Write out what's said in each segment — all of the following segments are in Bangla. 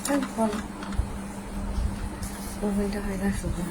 বল মোবাইলটা হয় না শুধু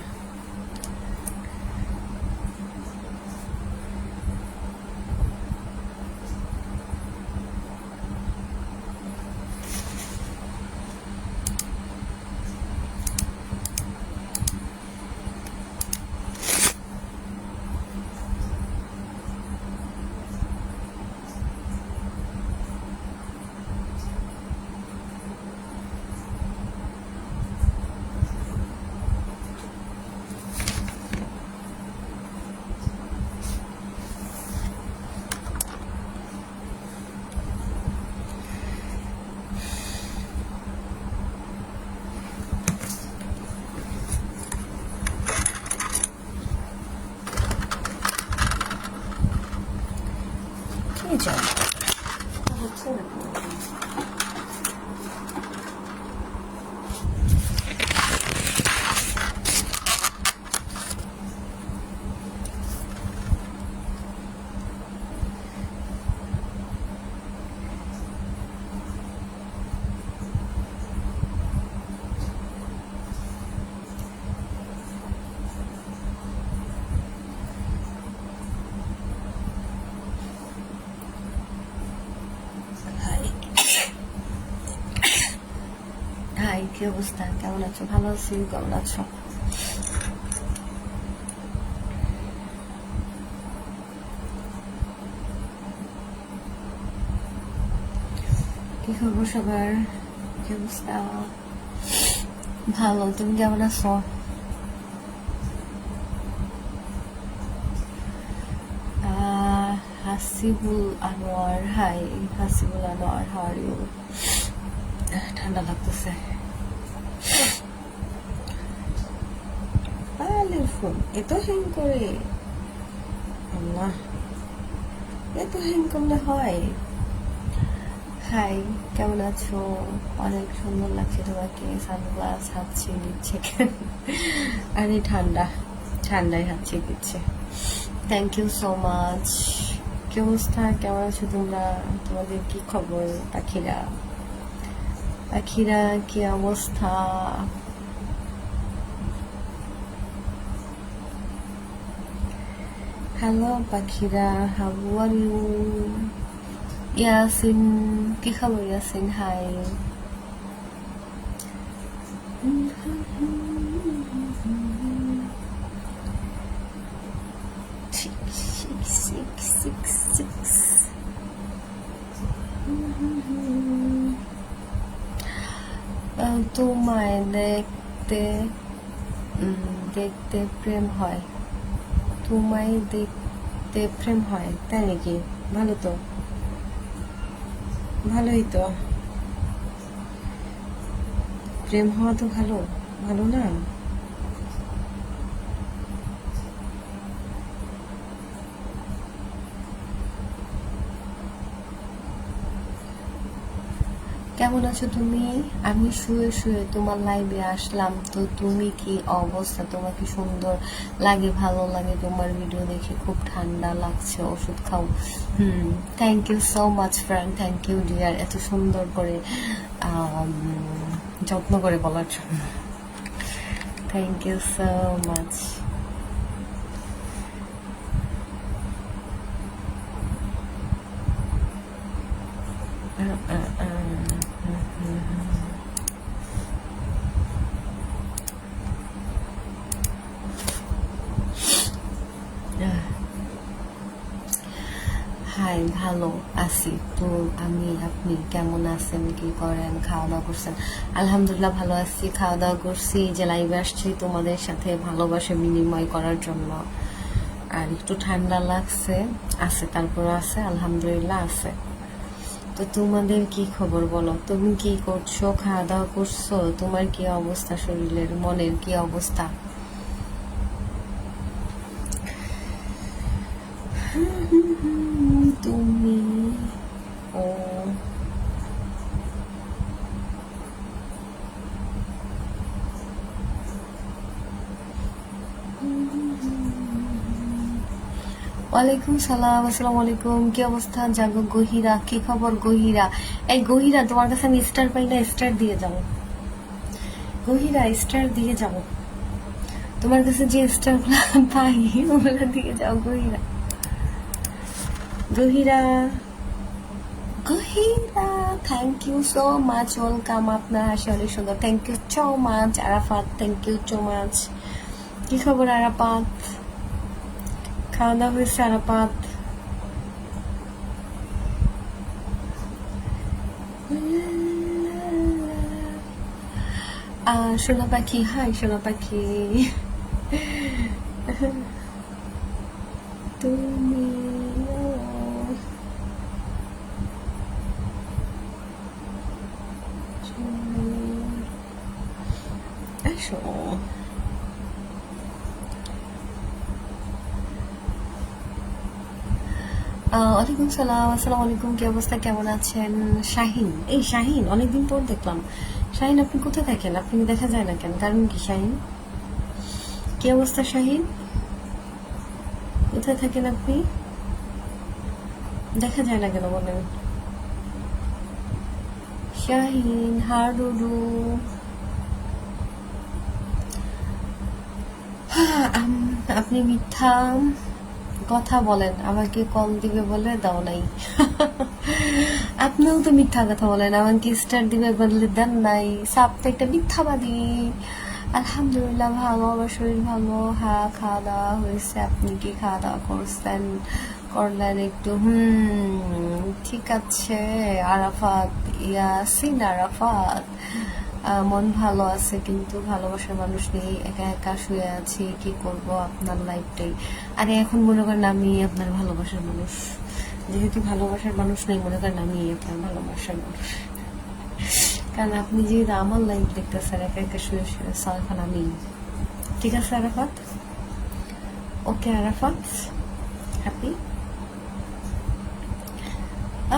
কি যায় হচ্ছে না হাই কি অবস্থা কেমন আছো ভালো আছি কেমন আছো কি খবর সবার কি অবস্থা ভালো তুমি কেমন আছো Hasibul Anwar hi Hasibul Anwar how are you ঠান্ডা লাগতেছে ফোন এত হ্যাং করে আল্লাহ এত হ্যাং করলে হয় হাই কেমন আছো অনেক সুন্দর লাগছে তোমাকে সানগ্লাস হাঁচি দিচ্ছে আরে ঠান্ডায় হাঁচি দিচ্ছে থ্যাংক ইউ সো মাচ কি অবস্থা কেমন আছো তোমরা তোমাদের কি খবর পাখিরা কি অবস্থা হ্যালো পাখিরা হাউ আর ইউ ইয়াসিন কি খবর ইয়াসিন হাই তোমায় দেখতে দেখতে প্রেম হয় তোমায় দেখতে প্রেম হয় তাই নাকি ভালো তো ভালোই তো প্রেম হওয়া তো ভালো ভালো না কেমন আছো তুমি আমি শুয়ে শুয়ে তোমার লাইভে আসলাম তো তুমি কি অবস্থা তোমাকে সুন্দর লাগে ভালো লাগে তোমার ভিডিও দেখে খুব ঠান্ডা লাগছে ওষুধ খাও thank you so much friend thank you dear এত সুন্দর করে যত্ন করে বলার জন্য thank you so much hi ভালো আছি তো আপনি কেমন আছেন কি করেন খাওয়া দাওয়া করছেন আলহামদুলিল্লাহ ভালো আছি খাওয়া দাওয়া করছি যে লাইভে আসছি তোমাদের সাথে ভালোবাসা বিনিময় করার জন্য আর একটু ঠান্ডা লাগছে আছে তারপর আছে আলহামদুলিল্লাহ আছে তো তোমাদের কি খবর বলো তুমি কি করছো খাওয়া দাওয়া করছো তোমার কি অবস্থা শরীরের মনের কি অবস্থা তুমি ও ওয়ালাইকুম সালাম আসসালামু আলাইকুম কি অবস্থা জাগো গহিরা কি খবর গহিরা এই গহিরা তোমার কাছে আমি স্টার পাই না স্টার দিয়ে যাও গহিরা স্টার দিয়ে যাও, তোমার কাছে যে স্টার পাই ওগুলা দিয়ে যাও Gohira. Gohira Gohira thank you so much, welcome. আপনার হাসি অনেক সুন্দর, thank you so much. Arafat thank you so much. কি খবর আরাফাত? খাওয়া দাওয়া হয়েছে আরাফাত? সোনা পাখি, হাই সোনা পাখি। তুমি আসো। ওয়ালাইকুম সালাম, আসসালামু আলাইকুম। কি অবস্থা, কেমন আছেন? শাহিন, এই শাহিন অনেকদিন পর দেখলাম। শাহিন আপনি কোথায় থাকেন? আপনি দেখা যায় না কেন? কারণ কি শাহিন? কি অবস্থা শাহিন? কোথায় থাকেন আপনি? দেখা যায় না কেন বলেন? শাহিন হাডুডু। আপনি মিথ্যা কথা বলেন, আমাকে কল দিবে বলে দাও নাই। আপনিও তো মিথ্যা কথা বলেন, আমাকে স্টার দিবে বলে দেন নাই। সাপ তো একটা মিথ্যাবাদী। আলহামদুলিল্লাহ ভালো, আমার শরীর ভালো। হ্যাঁ খাওয়া দাওয়া হয়েছে। আপনি কি খাওয়া দাওয়া করছেন? করলেন একটু? ঠিক আছে। আরাফাত, ইয়াসিন আরাফাত, মন ভালো আছে কিন্তু ভালোবাসার মানুষ নেই, একা একা শুয়ে আছি, কি করব আপনার লাইফটাই। আরে এখন মনে করেন আমি আপনার ভালোবাসার মানুষ, যেহেতু ভালোবাসার মানুষ নেই মনে করেন আমি আপনার ভালোবাসার মানুষ। কারণ আপনি যেহেতু আমার লাইফ দেখতেছেন একা একা শুয়ে শুয়ে, এখন আমি। ঠিক আছে আরাফাত? ওকে আরাফাত, হ্যাপি?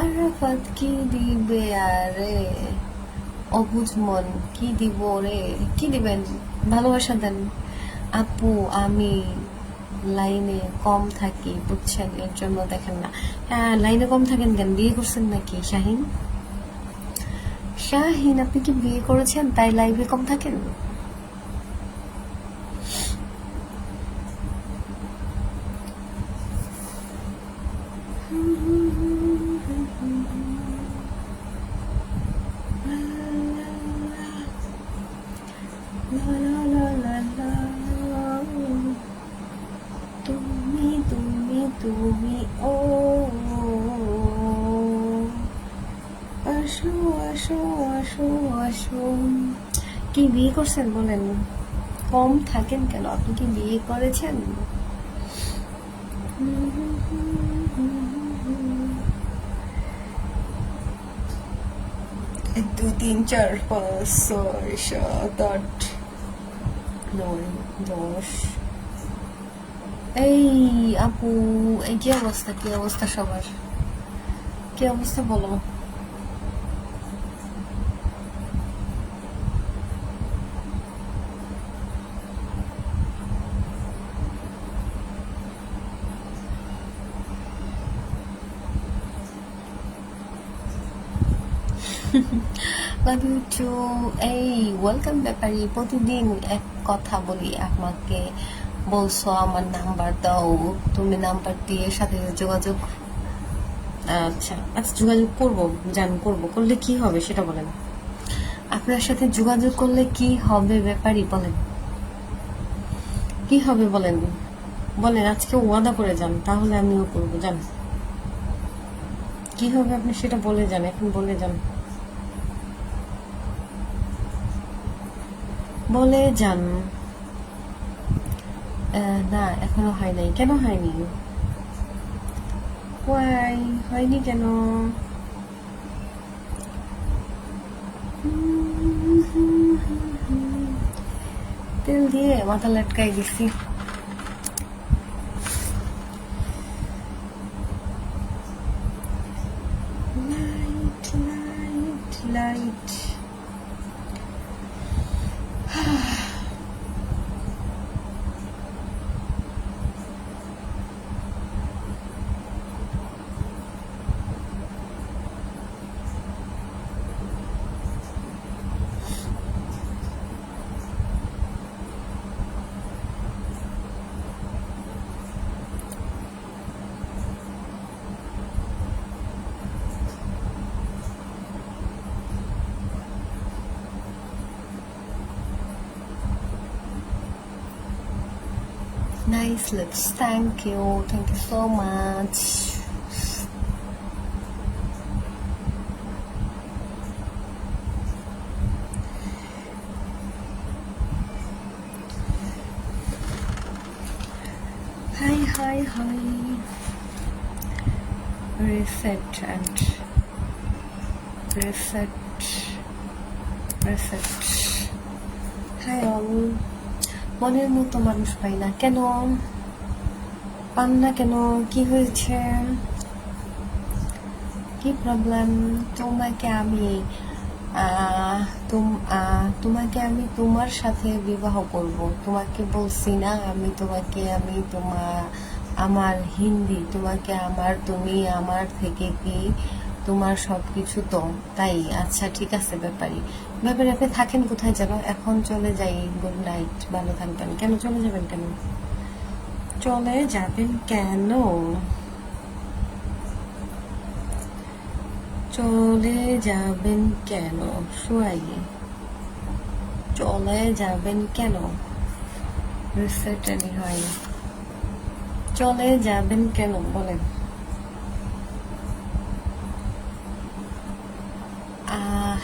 আরাফাত কি দিবে আরে অবুঝ মন, কি দিব রে? কি দিবেন? ভালোবাসা দেন। আপু আমি লাইনে কম থাকি বুঝছেন, এর জন্য দেখেন না। হ্যাঁ লাইনে কম থাকেন কেন? বিয়ে করছেন নাকি শাহিন? শাহিন আপনি কি বিয়ে করেছেন তাই লাইভে কম থাকেন? তুমি তুমি তুমি ও আসো আসো আসো আসো। কি বিয়ে করছেন বলেন? কম থাকেন কেন? আপনি কি বিয়ে করেছেন? 1 2 3 4 5 6 7 8 9 10। এই আপু, এই কি অবস্থা? কি অবস্থা সবার? কি অবস্থা বলো? Love you too. এই ওয়েলকাম ব্যাপারী, প্রতিদিন এক কথা বলি, আমাকে বলছো আমার নাম্বার দাও, তুমি নাম্বার দিয়ে সাথে যোগাযোগ। আচ্ছা আচ্ছা, যোগাযোগ করবো, জান করবো, করলে কি হবে সেটা বলেন। আপনার সাথে যোগাযোগ করলে কি হবে ব্যাপারী বলেন, কি হবে বলেন? বলেন আজকে ওয়াদা করে যান, তাহলে আমিও করবো। যান, কি হবে আপনি সেটা বলে যান, এখন বলে যান, বলে যান। না এখনো হয় নাই। কেন হয়নি? ওয়াই হয়নি কেন? তেল দিয়ে মাথা লটকাই দিছি। Light light light. Nice lips. Thank you. Thank you so much. Hi. Reset and reset. Hi all. মনের মতো মানুষ পাই না কেন? পান না কেন? কি হয়েছে? কি প্রবলেম? তোমাকে আমি তোমার সাথে বিবাহ করব। তোমাকে বলছি না আমার হিন্দি, তোমাকে আমার, তুমি আমার থেকে কি তোমার সবকিছু তো তাই। আচ্ছা ঠিক আছে ব্যাপারী আপনি থাকেন কোথায় যেন? এখন চলে যাই। গুড নাইট, ভালো থাকবেন। কেন চলে যাবেন কেন? চলে যাবেন কেন? চলে যাবেন কেন? সোয়াই চলে যাবেন কেন? রিসেটলি হয়। চলে যাবেন কেন বলেন?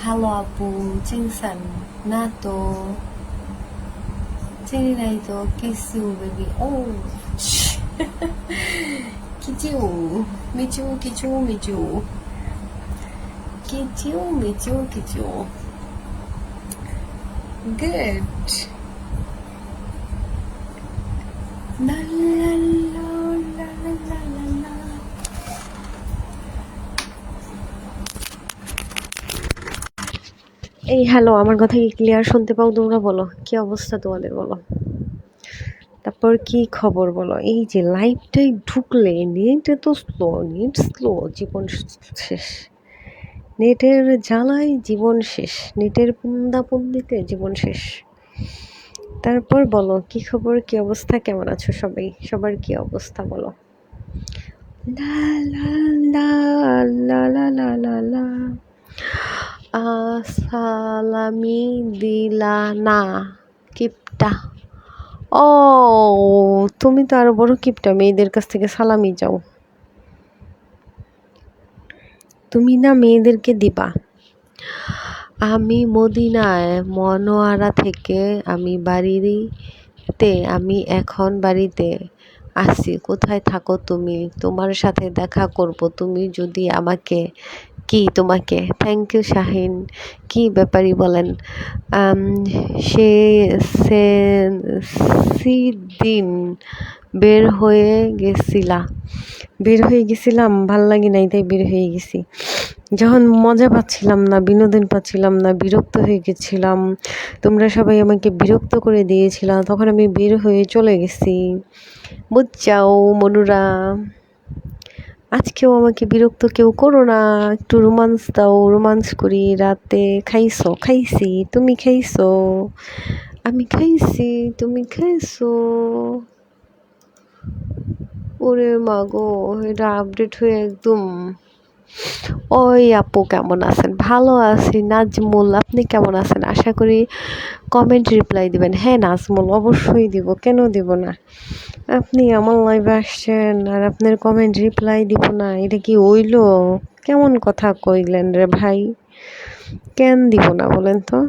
হ্যালো আপু, চিনসান না তো? চিনি নাই তো। কিসু বেবি। ও কিচু মিচু good. La la la la la la la. এই হ্যালো, আমার কথা কি ক্লিয়ার শুনতে পাও তোমরা? বলো কি অবস্থা তোমাদের, বলো। তারপর কি খবর বলো? এই যে লাইভটাই ঢুকলে নেট এত স্লো, জীবন শেষ। নেটের জ্বালায় জীবন শেষ, নেটের পুন্দাপুন্দিতে জীবন শেষ। তারপর বলো কি খবর, কি অবস্থা, কেমন আছো সবাই? সবার কি অবস্থা বলো? লা লা লা লা লা লা লা লা। সালামি দিলা না কিপটা। ও তুমি তো আরো বড় কিপটা, মেয়েদের কাছ থেকে সালামি চাও। তুমি না মেয়েদেরকে দিবা। আমি মদিনায় মনোয়ারা থেকে আমি এখন বাড়িতে আছি। কোথায় থাকো তুমি? তোমার সাথে দেখা করব তুমি যদি আমাকে। কি তোমাকে? Thank you Shahin. কি ব্যাপারই বলেন? সে সিদিন বের হয়ে গেছিলাম, ভাল লাগে নাই তাই বের হয়ে গেছি। যখন মজা পাচ্ছিলাম না, বিনোদন পাচ্ছিলাম না, বিরক্ত হয়ে গেছিলাম, তোমরা সবাই আমাকে বিরক্ত করে দিয়েছিলাম, তখন আমি বের হয়ে চলে গেছি। বুঝছাও মনুরা, আজকেও আমাকে বিরক্ত কেউ করো না। একটু রোমান্স দাও, রোমান্স করি রাতে। খাইছি, তুমি খাইছো, আমি খাইছি, তুমি খাইছো। ওরে মাগো, এটা আপডেট হয়ে একদম। ওই আপু কেমন আছেন? ভালো আছি নাজমুল, আপনি কেমন আছেন? আশা করি কমেন্ট রিপ্লাই দিবেন। হ্যাঁ নাজমুল, অবশ্যই দিব, কেন দিব না। আপনি আমার লাইভে আসছেন আর আপনার কমেন্ট রিপ্লাই দিব না, এটা কি হইল? কেমন কথা কইলেন রে ভাই? কেন দিব না বলেন তো?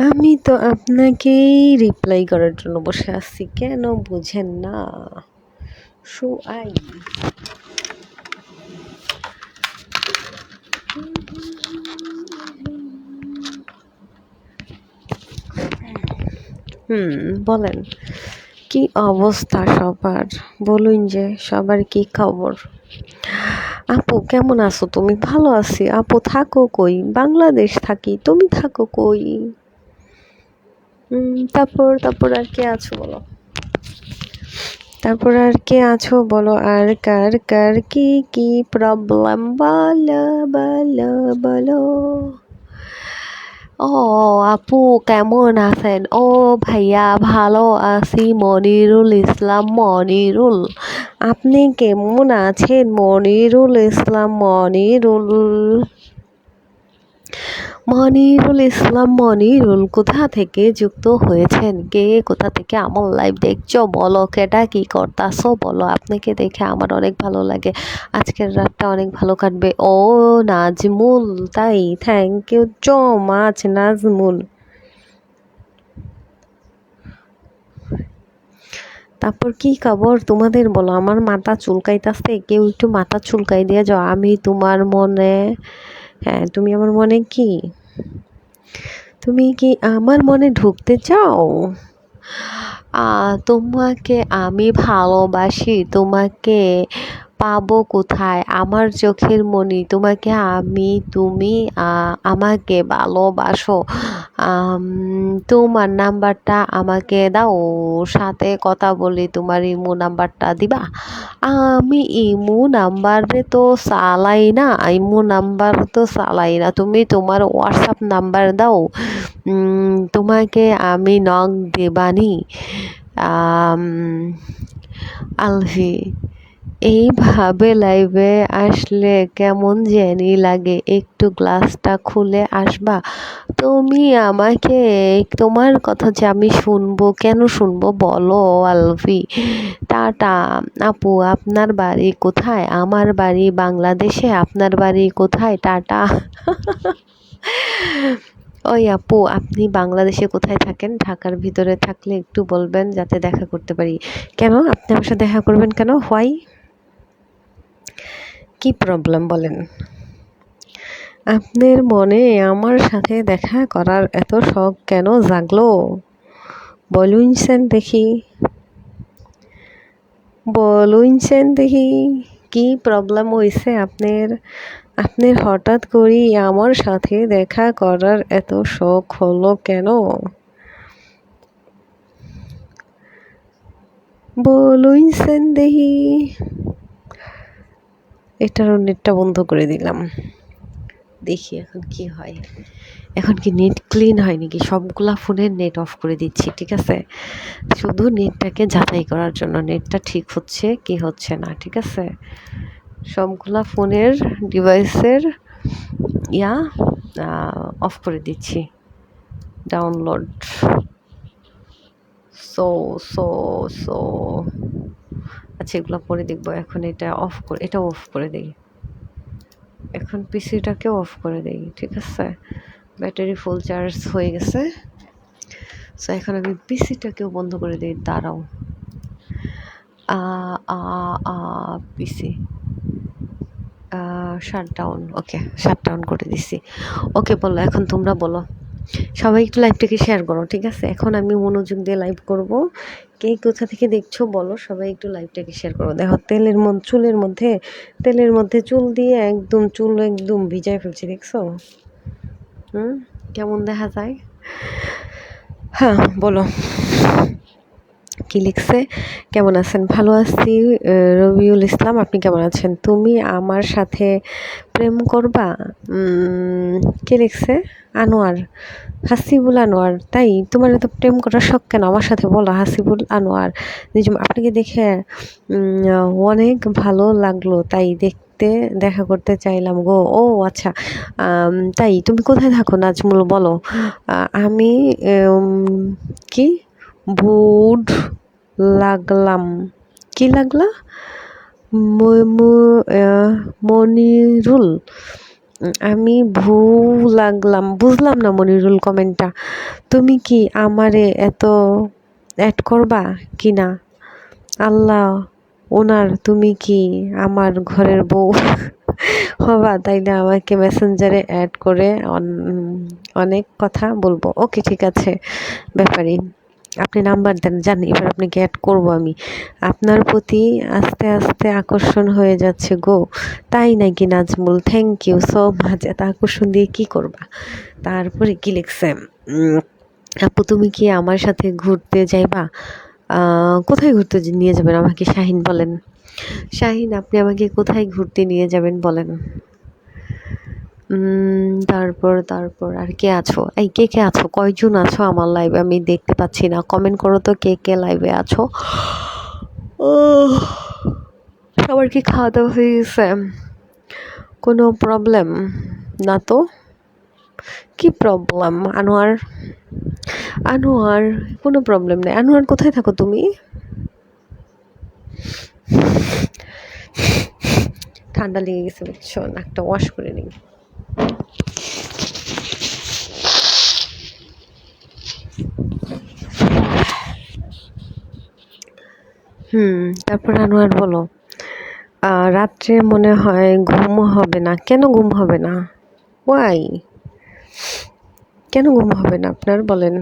আমি তো আপনাকেই রিপ্লাই করার জন্য বসে আছি, কেন বুঝেন না? বলেন কি অবস্থা সবার? বলুন যে সবার কি খবর? আপু কেমন আছো তুমি? ভালো আছি আপু। থাকো কই? বাংলাদেশ থাকি, তুমি থাকো কই? তারপর আর কে আছো বলো? আর কার কি প্রবলেম বলো। ও আপু কেমন আছেন? ও ভাইয়া ভালো আছি, মনিরুল ইসলাম। আপনি কেমন আছেন? মনিরুল ইসলাম। মনিরুল ইসলাম মনিরুল কোথা থেকে যুক্ত হয়েছেন? কে কোথা থেকে আমার লাইভ দেখছো? বলো কেটা কি করতাছো বলো। আপনাকে দেখে আমার অনেক ভালো লাগে, আজকের রাতটা অনেক ভালো কাটবে। ও নাজমুল, তাই? Thank you so much Nazmul. তারপর কি খবর তোমাদের বলো। আমার মাথা চুলকাইতাছে, কেউ একটু মাথা চুলকাই দিয়ে যাও। আমি তোমার মনে, হ্যাঁ তুমি আমার মনে কি, তুমি কি আমার মনে ঢুকতে চাও? তোমাকে আমি ভালোবাসি, তোমাকে পাবো কোথায় আমার চোখের মণি? তোমাকে আমি, তুমি আমাকে ভালোবাসো। তোমার নাম্বারটা আমাকে দাও, সাথে কথা বলি। তোমার ইমো নাম্বারটা দিবা? আমি ইমো নাম্বারে তো চালাই না, ইমো নাম্বার তো চালাই না। তুমি তোমার হোয়াটসঅ্যাপ নাম্বার দাও, তোমাকে আমি নক দেবানি। আম, আলভি, এইভাবে লাইভে আসলে কেমন জানি লাগে, একটু গ্লাসটা খুলে আসবা? তুমি আমাকে, তোমার কথা যে আমি শুনবো, কেন শুনবো বলো আলভি? টাটা আপু, আপনার বাড়ি কোথায়? আমার বাড়ি বাংলাদেশে। আপনার বাড়ি কোথায়? টাটা। ওই আপু, আপনি বাংলাদেশে কোথায় থাকেন? ঢাকার ভিতরে থাকলে একটু বলবেন যাতে দেখা করতে পারি। কেন আপনি আমার সাথে দেখা করবেন কেন? হোয়াই? কি প্রবলেম বলেন? আপনার মনে আমার সাথে দেখা করার এত শখ কেন জাগলো? বলুনছেন দেখি, বলুনছেন দেখি, কি প্রবলেম হয়েছে আপনার? আপনার হঠাৎ করেই আমার সাথে দেখা করার এত শখ হলো কেন? বলুনছেন দেখি। এটারও নেটটা বন্ধ করে দিলাম, দেখি এখন কি হয়। এখন কি নেট ক্লিন হয় নাকি? সবগুলা ফোনের নেট অফ করে দিচ্ছি, ঠিক আছে? শুধু নেটটাকে যাচাই করার জন্য, নেটটা ঠিক হচ্ছে কি হচ্ছে না, ঠিক আছে? সবগুলা ফোনের ডিভাইসের ইয়া অফ করে দিচ্ছি, ডাউনলোড। সো সো সো আচ্ছা, এগুলো পরে দেখবো। এখন এটা অফ করে, এটা অফ করে দিই। এখন পিসিটাকেও অফ করে দিই, ঠিক আছে? ব্যাটারি ফুল চার্জ হয়ে গেছে। সো এখন আমি পিসিটাকেও বন্ধ করে দিই, দাঁড়াও। পিসি শাটডাউন, ওকে শাটডাউন করে দিছি। ওকে বলো, এখন তোমরা বলো। সবাই একটু লাইভটাকে শেয়ার করো, ঠিক আছে? এখন আমি মনোযোগ দিয়ে লাইভ করব। কে কোথা থেকে দেখছো বলো, সবাই একটু লাইভটাকে শেয়ার করো। দেখো তেলের মধ্যে চুল দিয়ে একদম চুল একদম ভিজায় ফেলছি, দেখছো? কেমন দেখা যায়? হ্যাঁ বলো, কি লিখছে? কেমন আছেন? ভালো আছি রবিউল ইসলাম, আপনি কেমন আছেন? তুমি আমার সাথে প্রেম করবা? কে লিখছে? আনোয়ার, হাসিবুল আনোয়ার, তাই? তোমার এত প্রেম করার শখ কেন আমার সাথে বলো? হাসিবুল আনোয়ার নিজম, আপনাকে দেখে অনেক ভালো লাগলো, তাই দেখতে দেখা করতে চাইলাম গো। ও আচ্ছা, তাই? তুমি কোথায় থাকো নাজমুল বলো? আমি কি বুড লাগলাম। কি লাগলা? মনিরুল, আমি লাগলাম, বুঝলাম না মনিরুল কমেন্টটা। তুমি কি আমারে এত অ্যাড করবা কি না? আল্লাহ ওনার, তুমি কি আমার ঘরের বউ হবা? তাই না? আমাকে মেসেঞ্জারে অ্যাড করে অনেক কথা বলবো। ওকে ঠিক আছে, ব্যাপারই। আপনি নাম্বার দেন, জানি এবার আপনাকে অ্যাড করব আমি। আপনার প্রতি আস্তে আস্তে আকর্ষণ হয়ে যাচ্ছে গো। তাই নাকি Nazmul? Thank you so much. এত আকর্ষণ দিয়ে কি করবা? তারপরে কি লিখছে? আপু তুমি কি আমার সাথে ঘুরতে যাইবা? কোথায় ঘুরতে নিয়ে যাবেন আমাকে শাহিন বলেন? শাহিন, আপনি আমাকে কোথায় ঘুরতে নিয়ে যাবেন বলেন? তারপর আর কে আছো? এই কে কে আছো? কয়জন আছো আমার লাইভে? আমি দেখতে পাচ্ছি না, কমেন্ট করো তো কে কে লাইভে আছো। সবার কি খাওয়া দাওয়া হয়ে গেছে? কোনো প্রবলেম না তো? কি প্রবলেম আনোয়ার? আনোয়ার, কোনো প্রবলেম নেই। আনোয়ার, কোথায় থাকো তুমি? ঠান্ডা লেগে গেছে বুঝছো, নাকটা ওয়াশ করে নিই। তারপর আনোয়ার বলো। রাত্রে মনে হয় ঘুম হবে না। কেন ঘুম হবে না? ওয়াই? কেন ঘুম হবে না আপনার, বলেন?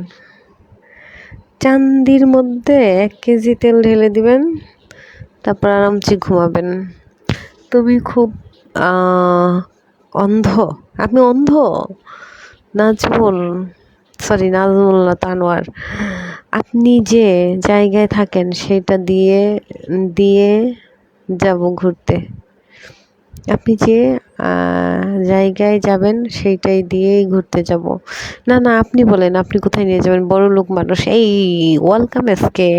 চান্দির মধ্যে 1 কেজি তেল ঢেলে দিবেন, তারপর আরামসে ঘুমাবেন। তুমি খুব অন্ধ। আপনি অন্ধ? নাজমুল, সরি নাজমুল না, তানোয়ার। আপনি যে জায়গায় থাকেন সেটা দিয়ে দিয়ে যাব ঘুরতে। আপনি যে জায়গায় যাবেন সেইটাই দিয়েই ঘুরতে যাব। না না, আপনি বলেন আপনি কোথায় নিয়ে যাবেন? বড়লোক মানুষ। এই ওয়েলকাম এসকে।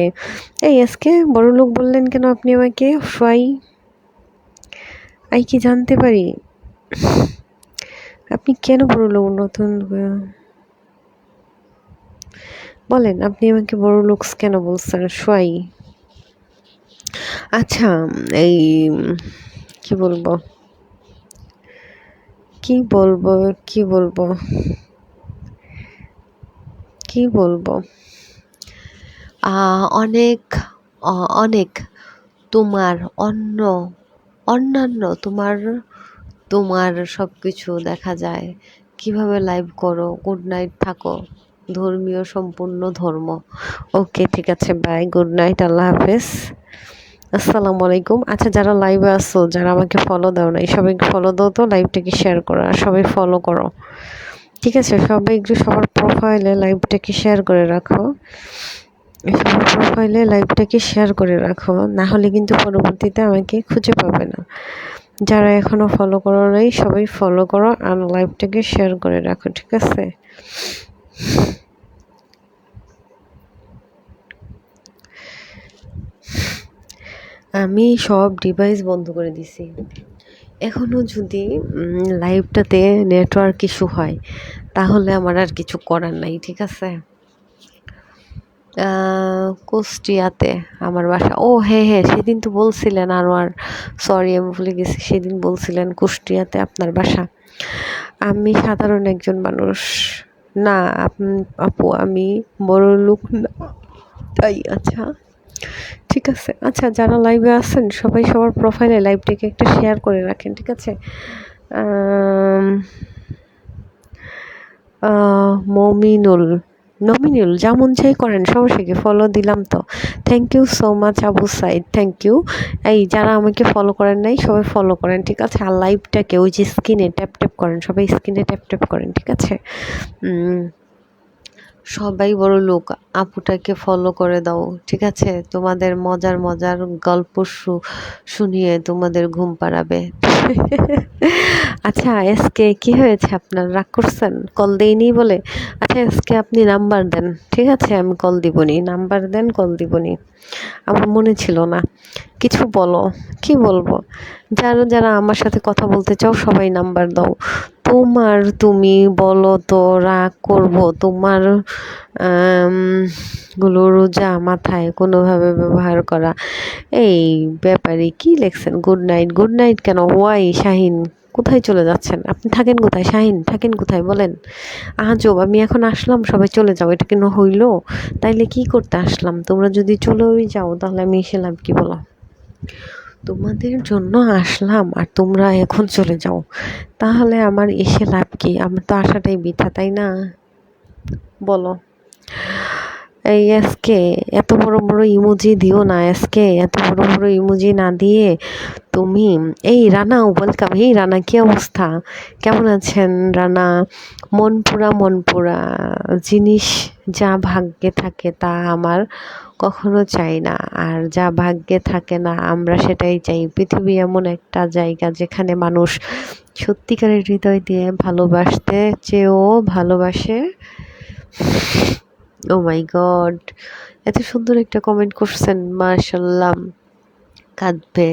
এই এসকে, বড়লোক বললেন কেন আপনি আমাকে? ফাই আই কি জানতে পারি আপনি কেন বড়লোক? নতুন বলেন, আপনি আমাকে বড়লোক কেন বলছেন? সোয়াই। আচ্ছা, এই কি বলবো কি বলবো কি বলবো কি বলবো অনেক অনেক তোমার অন্যান্য তোমার তোমার সবকিছু দেখা যায়, কিভাবে লাইভ করো, গুড নাইট, থাকো, ধর্মীয়, সম্পূর্ণ ধর্ম। ওকে, ঠিক আছে, বাই, গুড নাইট, আল্লাহ হাফেজ, আসসালামু আলাইকুম। আচ্ছা, যারা লাইভে আসো, যারা আমাকে ফলো দাও নাই, সবাইকে ফলো দাও তো, লাইভটাকে শেয়ার করো, আর সবাই ফলো করো, ঠিক আছে? সবাই একটু সবার প্রোফাইলে লাইভটাকে শেয়ার করে রাখো, সবার প্রোফাইলে লাইভটাকে শেয়ার করে রাখো, না হলে কিন্তু পরবর্তীতে আমাকে খুঁজে পাবে না। যারা এখনো ফলো করো নাই, সবাই ফলো করো আর লাইভটাকে শেয়ার করে রাখো, ঠিক আছে? আমি সব ডিভাইস বন্ধ করে দিছি। এখনো যদি লাইভটাতে নেটওয়ার্ক ইস্যু হয়, তাহলে আমার আর কিছু করার নাই, ঠিক আছে? কুষ্টিয়াতে আমার বাসা। ও হ্যাঁ হ্যাঁ, সেদিন তো বলছিলেন আনোয়ার, সরি আমি ভুলে গেছি, সেদিন বলছিলেন কুষ্টিয়াতে আপনার বাসা। আমি সাধারণ একজন মানুষ। না আপু, আমি বড়লোক না। তাই? আচ্ছা, ঠিক আছে। আচ্ছা, যারা লাইভে আছেন সবাই সবার প্রোফাইলে লাইভটাকে একটা শেয়ার করে রাখেন, ঠিক আছে? মমিনুল, নমিনুল, যা মন চাই করেন, সমস্যা কি? ফলো দিলাম তো, thank you so much Abu Sayeed, thank you. এই যারা আমাকে ফলো করেন নাই, সবাই ফলো করেন, ঠিক আছে? আর লাইভটাকে ওই যে স্ক্রিনে ট্যাপ ট্যাপ করেন, সবাই স্ক্রিনে ট্যাপ ট্যাপ করেন, ঠিক আছে? সবাই বড় লোক, আপুটাকে ফলো করে দাও, ঠিক আছে? তোমাদের মজার মজার গল্প শুনিয়ে তোমাদের ঘুম পাড়াবে। আচ্ছা এসকে, কি হয়েছে আপনার? রাগ করছেন? কল দেইনি বলে? আচ্ছা এসকে, আপনি নাম্বার দেন, ঠিক আছে? আমি কল দিবনি, নাম্বার দেন, কল দিবনি। আমার মনে ছিল না। কিছু বলো, কি বলবো? যারা যারা আমার সাথে কথা বলতে চাও সবাই নাম্বার দাও। তুমি বলো তো, রাগ করবো? তোমার গুলো রোজা মাথায় কোনোভাবে ব্যবহার করা, এই ব্যাপারে কি লেখছেন? গুড নাইট, গুড নাইট কেন? ওয়াই শাহিন, কোথায় চলে যাচ্ছেন? আপনি থাকেন কোথায়? শাহিন থাকেন কোথায় বলেন? আজব, আমি এখন আসলাম, সবাই চলে যাও, এটা কেন হইলো? তাইলে কি করতে আসলাম? তোমরা যদি চলেই যাও তাহলে আমি এসে লাভ কি, বলো? তোমাদের জন্য আসলাম আর তোমরা এখন চলে যাও, তাহলে আমার এসে লাভ কি? আমার তো আসাটাই বৃথা, তাই না? বলো। এই এসকে, এত বড় বড় ইমোজি দিও না এসকে, এত বড় বড় ইমোজি না দিয়ে তুমি, এই রানা ওয়েলকাম। এই রানা, কি অবস্থা? কেমন আছেন রানা? মনপুরা জিনিস যা ভাগ্যে থাকে তা আমার কখনো চাই না, আর যা ভাগ্যে থাকে না আমরা সেটাই চাই। পৃথিবী এমন একটা জায়গা যেখানে মানুষ সত্যিকারের হৃদয় দিয়ে ভালোবাসতে চেয়েও ভালোবাসে। ও মাই গড, এত সুন্দর একটা কমেন্ট করছেন, মাশাল্লাহ। কাঁদবে।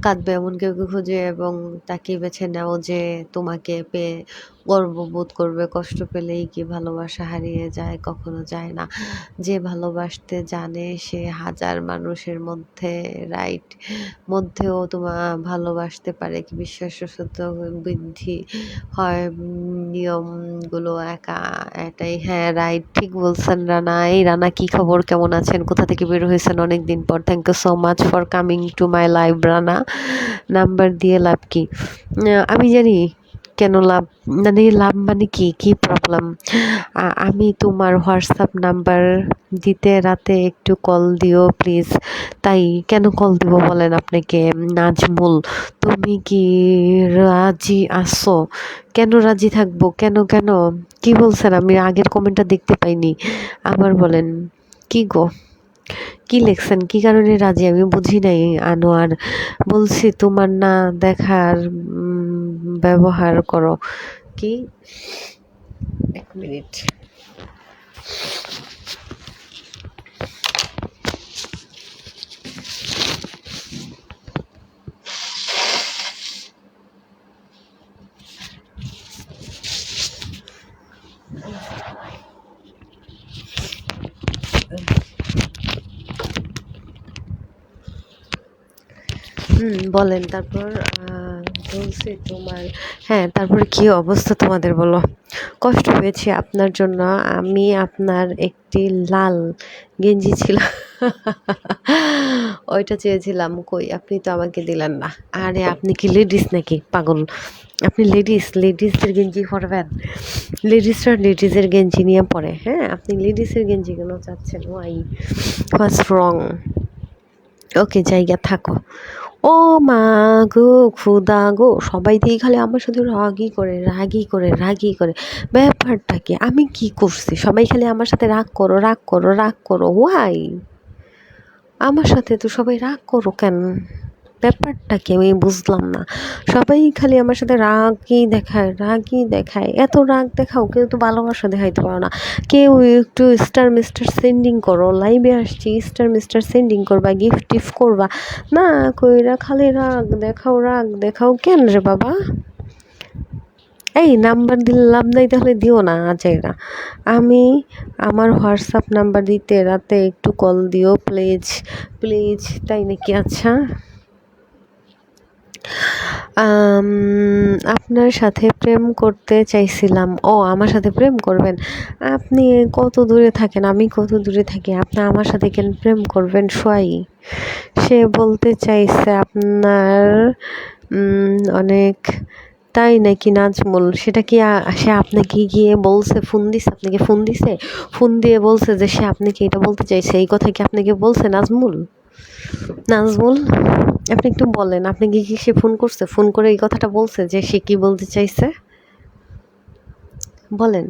কাঁদবে এমন কেউকে খুঁজে এবং তাকে বেছে নাও যে তোমাকে পেয়ে গর্ববোধ করবে। কষ্ট পেলেই কি ভালোবাসা হারিয়ে যায়? কখনো যায় না। যে ভালোবাসতে জানে সে হাজার মানুষের মধ্যেও ভালোবাসতে পারে। কি বিশ্বাসযোগ্য বৃদ্ধি হয় নিয়মগুলো এটাই। হ্যাঁ, রাইট, ঠিক বলছেন রানা। এই রানা, কি খবর? কেমন আছেন? কোথা থেকে বের হয়েছেন অনেকদিন পর? Thank you so much for coming to my live Rana. Number দিয়ে লাভ কি? আমি জানি কেন লাভ, মানে লাভ মানে কি, কি প্রবলেম? আমি তোমার হোয়াটসঅ্যাপ নাম্বার দিতে রাতে একটু কল দিও প্লিজ। তাই কেন কল দিব বলেন আপনাকে? নাজমুল, তুমি কি রাজি আছো? কেন রাজি থাকবো? কেন কেন কি বলছেন? আমি আগের কমেন্টটা দেখতে পাইনি, আবার বলেন। কি গো, কি লেখছেন? কি কারণে রাজি? আমি বুঝি নাই আনোয়ার। বলছি তোমার না দেখার ব্যবহার করো। কি? এক মিনিট। বলেন তারপর। বলছি তোমার, হ্যাঁ, তারপর কি অবস্থা তোমাদের বলো? কষ্ট পেয়েছি আপনার জন্য। আমি আপনার একটি লাল গেঞ্জি ছিল ওইটা চেয়েছিলাম, কই আপনি তো আমাকে দিলেন না। আরে আপনি কি লেডিস নাকি পাগল? আপনি লেডিসদের গেঞ্জি পরবেন? লেডিসরা লেডিসের গেঞ্জি নিয়ে পরে। হ্যাঁ, আপনি লেডিসের গেঞ্জি কেন চাচ্ছেন? হোয়াটস রং? ওকে, জায়গা থাকো। ও মা গো, খুদা গো, সবাই দিয়ে খালি আমার সাথে রাগি করে। ব্যাপারটা কি? আমি কি করছি? সবাই খালি আমার সাথে রাগ করো। ওয়াই? আমার সাথে তো সবাই রাগ করো কেন? ব্যাপারটা কি আমি বুঝলাম না। সবাই খালি আমার সাথে রাগই দেখায়। এত রাগ দেখাও, কেউ তো ভালোবাসা দেখাইতে পারো না। কেউ একটু স্টার মিস্টার সেন্ডিং করো। লাইভে আসছি, স্টার মিস্টার সেন্ডিং করবা, গিফট টিফট করবা না, কইরা খালি রাগ দেখাও কেন রে বাবা? এই নাম্বার দিলে লাভ নাই, তাহলে দিও না আজেরা। আমি আমার হোয়াটসঅ্যাপ নাম্বার দিতে রাতে একটু কল দিও প্লিজ। তাই নাকি? আচ্ছা। আপনার সাথে প্রেম করতে চাইছিলাম। ও, আমার সাথে প্রেম করবেন? আপনি কত দূরে থাকেন, আমি কত দূরে থাকি, আপনি আমার সাথে কেন প্রেম করবেন? সে বলতে চাইছে আপনার অনেক। তাই নাকি নাজমুল? সেটা কি সে আপনাকে গিয়ে বলছে? আপনাকে ফোন দিছে? ফোন দিয়ে বলছে যে সে আপনাকে এটা বলতে চাইছে? এই কথা কি আপনাকে বলছে নাজমুল, আপনি একটু বলেন, আপনি কি সে ফোন করছে? ফোন করে এই কথাটা বলছে যে সে কি বলতে চাইছে? বলেন,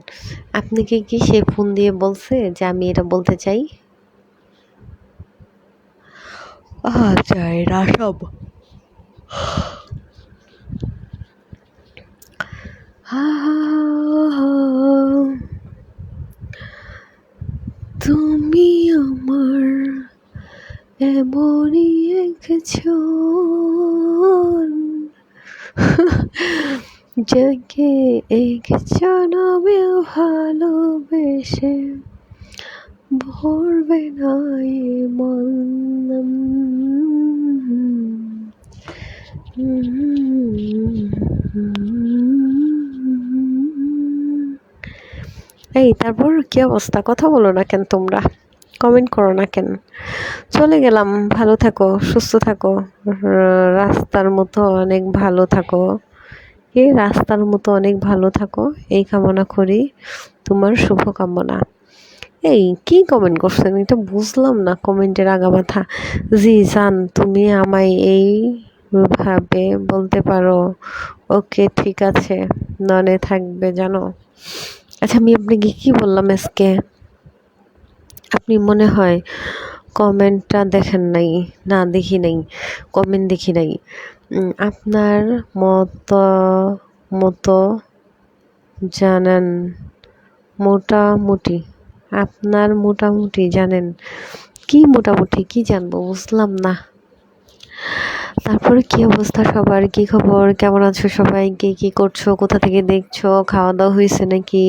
আপনাকে কি সে ফোন দিয়ে বলছে যে আমি এটা বলতে চাই? চাই না সব। তুমি আমার এমনই একজন যাকে এক জনমে ভালোবেসে ভরবে না এ মন। এই তারপর কি অবস্থা? কথা বলো না কেন তোমরা? কমেন্ট করো না কেন? চলে গেলাম। ভালো থাকো, সুস্থ থাকো, রাস্তার মতো অনেক ভালো থাকো। রাস্তার মতো অনেক ভালো থাকো, এই কামনা করি। তোমার শুভকামনা। এই কি কমেন্ট করছেন? এটা বুঝলাম না কমেন্টের আগামাথা। জি জান, তুমি আমায় এই ভাবে বলতে পারো? ওকে, ঠিক আছে, মনে থাকবে জানো। আচ্ছা, আমি আপনাকে কি বললাম আজকে? আপনি মনে হয় কমেন্টটা দেখেন নাই। না, দেখি নাই, কমেন্ট দেখি নাই। আপনার মতো জানেন মোটামুটি। আপনার মোটামুটি জানেন? কি মোটামুটি? কি জানবো? বুঝলাম না। তারপরে কি অবস্থা সবার, কি খবর, কেমন আছো সবাই, কে কি করছো, কোথা থেকে দেখছো, খাওয়া দাওয়া হয়েছে নাকি,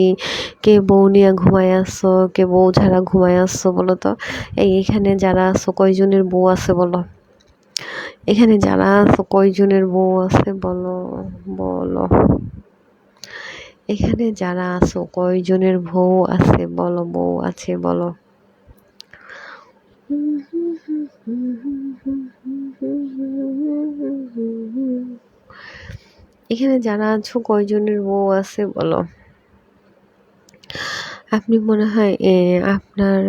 কে বউ নিয়ে ঘুমায় আসছো, কে বউ ছাড়া ঘুমায় আসছো বলো তো। এখানে যারা আছো কয়জনের বউ আছে বলো, এখানে যারা আছো কয়জনের বউ আছে বলো, বলো। এখানে যারা আছো কয়জনের বউ আছে বলো, বউ আছে বলো। এখানে যারা আছো কয়জনের বউ আছে বলো। আপনি মনে হয় আপনার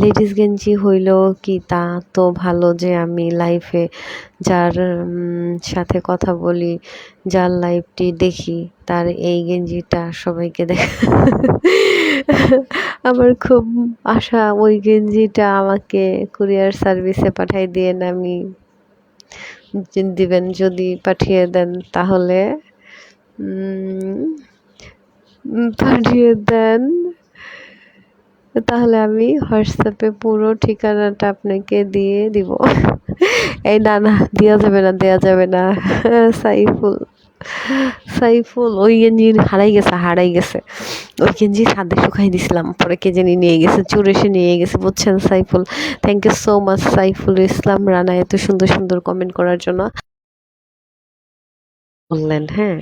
লেডিস গেঞ্জি হইল কি তা তো ভালো যে আমি লাইফে যার সাথে কথা বলি, যার লাইভটি দেখি, তার এই গেঞ্জিটা সবাইকে আমার খুব আশা ওই গেঞ্জিটা আমাকে কুরিয়ার সার্ভিসে পাঠাই দিয়েন, আমি দিবেন, যদি পাঠিয়ে দেন তাহলে পাঠিয়ে দেন তাহলে আমি হোয়াটসঅ্যাপে পুরো ঠিকানাটা আপনাকে দিয়ে দিব। এই না না, দেওয়া যাবে না, দেওয়া যাবে না। সাইফুল, সাইফুল ওই গেঞ্জি হারাই গেছে। ওই গেঞ্জি ছাদে শুকাই দিছিলাম, পরে কে জানি নিয়ে গেছে, চোর এসে নিয়ে গেছে, বুঝছেন Saiful. Thank you so much Saiful Islam Rana, এত সুন্দর সুন্দর কমেন্ট করার জন্য। বললেন হ্যাঁ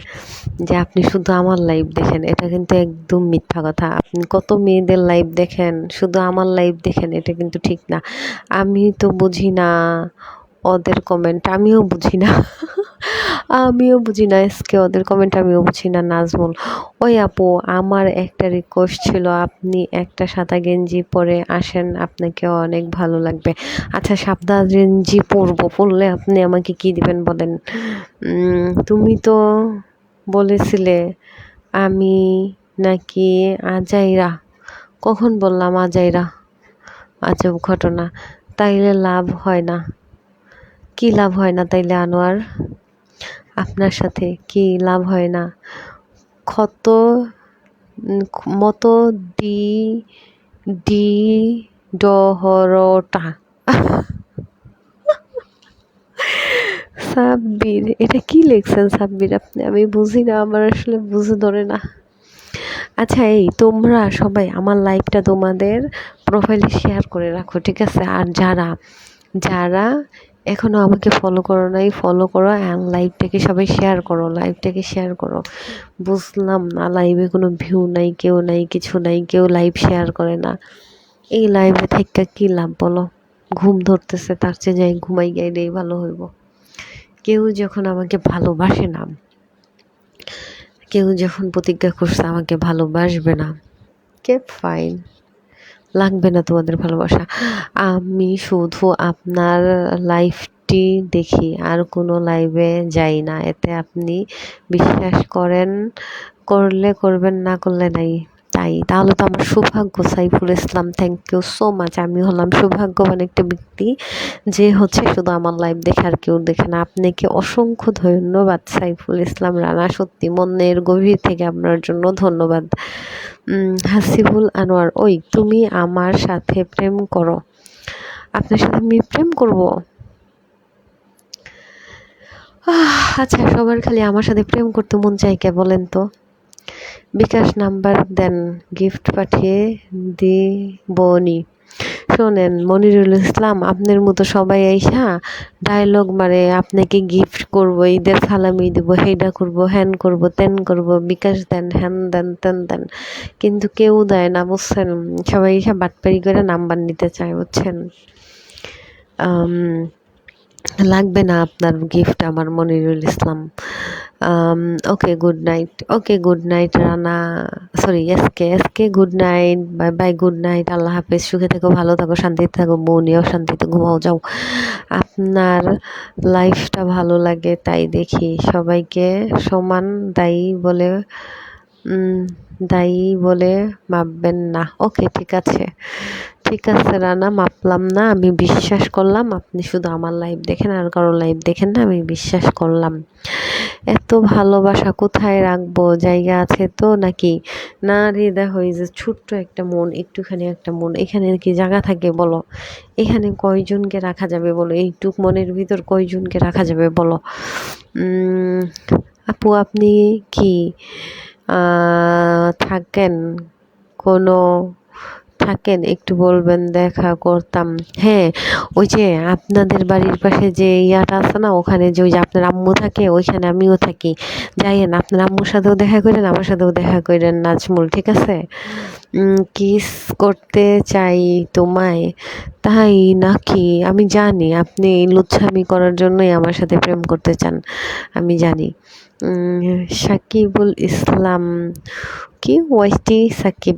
যে আপনি শুধু আমার লাইভ দেখেন, এটা কিন্তু একদম মিথ্যা কথা। আপনি কত মেয়েদের লাইভ দেখেন, শুধু আমার লাইভ দেখেন, এটা কিন্তু ঠিক না। আমি তো বুঝি না ওদের কমেন্ট, আমিও বুঝি না। আমিও বুঝি না আজকে ওদের কমেন্ট, আমিও বুঝি না। নাজমুল, ওই আপু আমার একটা রিকোয়েস্ট ছিল, আপনি একটা সাদা গেঞ্জি পরে আসেন, আপনাকে অনেক ভালো লাগবে। আচ্ছা সাদা গেঞ্জি পরলে আপনি আমাকে কি দিবেন বলেন। তুমি তো বলেছিলে আমি নাকি আজাইরা, কখন বললাম আজাইরা, আজব ঘটনা। তাইলে লাভ হয় না, কি লাভ হয় না তাইলে আনোয়ার, আপনার সাথে কি লাভ হয় না। ক্ষত মতো দি ডি ডহরটা। সাব্বির, এটা কি লিখছেন সাব্বির আপনি, আমি বুঝি না, আমার আসলে বুঝে ধরে না। আচ্ছা তোমরা সবাই আমার লাইভটা তোমাদের প্রোফাইলে শেয়ার করে রাখো, ঠিক আছে। আর যারা যারা এখনো আমাকে ফলো করো নাই, ফলো করো, অ্যান্ড লাইভটাকে সবাই শেয়ার করো, লাইভটাকে শেয়ার করো। বুঝলাম না, লাইভে কোনো ভিউ নাই, কেউ নাই, কিছু নাই, কেউ লাইভ শেয়ার করে না। এই লাইভে থেকে কি লাভ বলো, ঘুম ধরতেছে, তার চেয়ে যাই ঘুমাই গেলেই ভালো হইব। কেউ যখন আমাকে ভালোবাসে না, কেউ যখন প্রতিজ্ঞা করছে আমাকে ভালোবাসবে না, কে ফাইন, লাগবে না তোমাদের ভালোবাসা। আমি শুধু আপনার লাইভটি দেখি, আর কোনো লাইভে যাই না, এতে আপনি বিশ্বাস করেন, করলে করবেন, না করলে নাই। তাই তাহলে তো আমার সৌভাগ্য Saiful Islam, thank you so much. আমি হলাম সৌভাগ্যবান একটা ব্যক্তি যে হচ্ছে শুধু আমার লাইভ দেখে আর কেউ দেখে না। আপনাকে অসংখ্য ধন্যবাদ সাইফুল ইসলাম রানা, সত্যি মনের গভীর থেকে আপনার জন্য ধন্যবাদ। হাসিবুল আনোয়ার, ওই তুমি আমার সাথে প্রেম করো, আপনার সাথে আমি প্রেম করব। আচ্ছা সবার খালি আমার সাথে প্রেম করতে মন চাই কে বলেন তো। বিকাশ নাম্বার দেন, গিফট পাঠিয়ে দিবনি। শোনেন মনিরুল ইসলাম, আপনার মতো সবাই আইসা ডায়লগ মারে, আপনাকে গিফট করবো, ঈদের সালামি দিব, হেডা করবো, হ্যান করবো, তেন করবো, বিকাশ দেন, হ্যান দেন, তেন দেন, কিন্তু কেউ দেয় না, বুঝছেন। সবাই এসে বাটপারি করে নাম্বার নিতে চায়, বুঝছেন। লাগবে না আপনার গিফট আমার, Monirul Islam. Okay good night, okay good night Rana, sorry SK good night, bye bye, good night, আল্লাহ হাফেজ, সুখে থাকো, ভালো থাকো, শান্তিতে থাকো, বউ নিয়েও শান্তিতে ঘুমাও যাও। আপনার লাইফটা ভালো লাগে তাই দেখি, সবাইকে সমান দায়ী বলে দায়ী বলে মাপবেন না। ওকে ঠিক আছে, ঠিক আছে রানা, মাপলাম না, আমি বিশ্বাস করলাম আপনি শুধু আমার লাইভ দেখেন, আর কারো লাইভ দেখেন না, আমি বিশ্বাস করলাম। এত ভালোবাসা কোথায় রাখবো, জায়গা আছে তো নাকি? না রে দেখো, এই যে ছোট্ট একটা মন, একটুখানি একটা মন, এখানে কি জায়গা থাকে বলো? এখানে কয়জনকে রাখা যাবে বলো? এইটুক মনের ভিতর কয়জনকে রাখা যাবে বলো? উম, আপু আপনি কি থাকেন, কোনো থাকেন একটু বলবেন, দেখা করতাম। হ্যাঁ, ওই যে আপনাদের বাড়ির পাশে যে ইয়াটা আছে না, ওখানে যে ওই যে আপনার আম্মু থাকে, ওইখানে আমিও থাকি। যাইয়েন, আপনার আম্মুর সাথেও দেখা করেন, আমার সাথেও দেখা করেন নাজমুল, ঠিক আছে? কিস করতে চাই তোমায়। তাই নাকি? আমি জানি আপনি লুচ্ছামি করার জন্যই আমার সাথে প্রেম করতে চান, আমি জানি। সাকিবুল ইসলাম, কি ওয়াইটি সাকিব,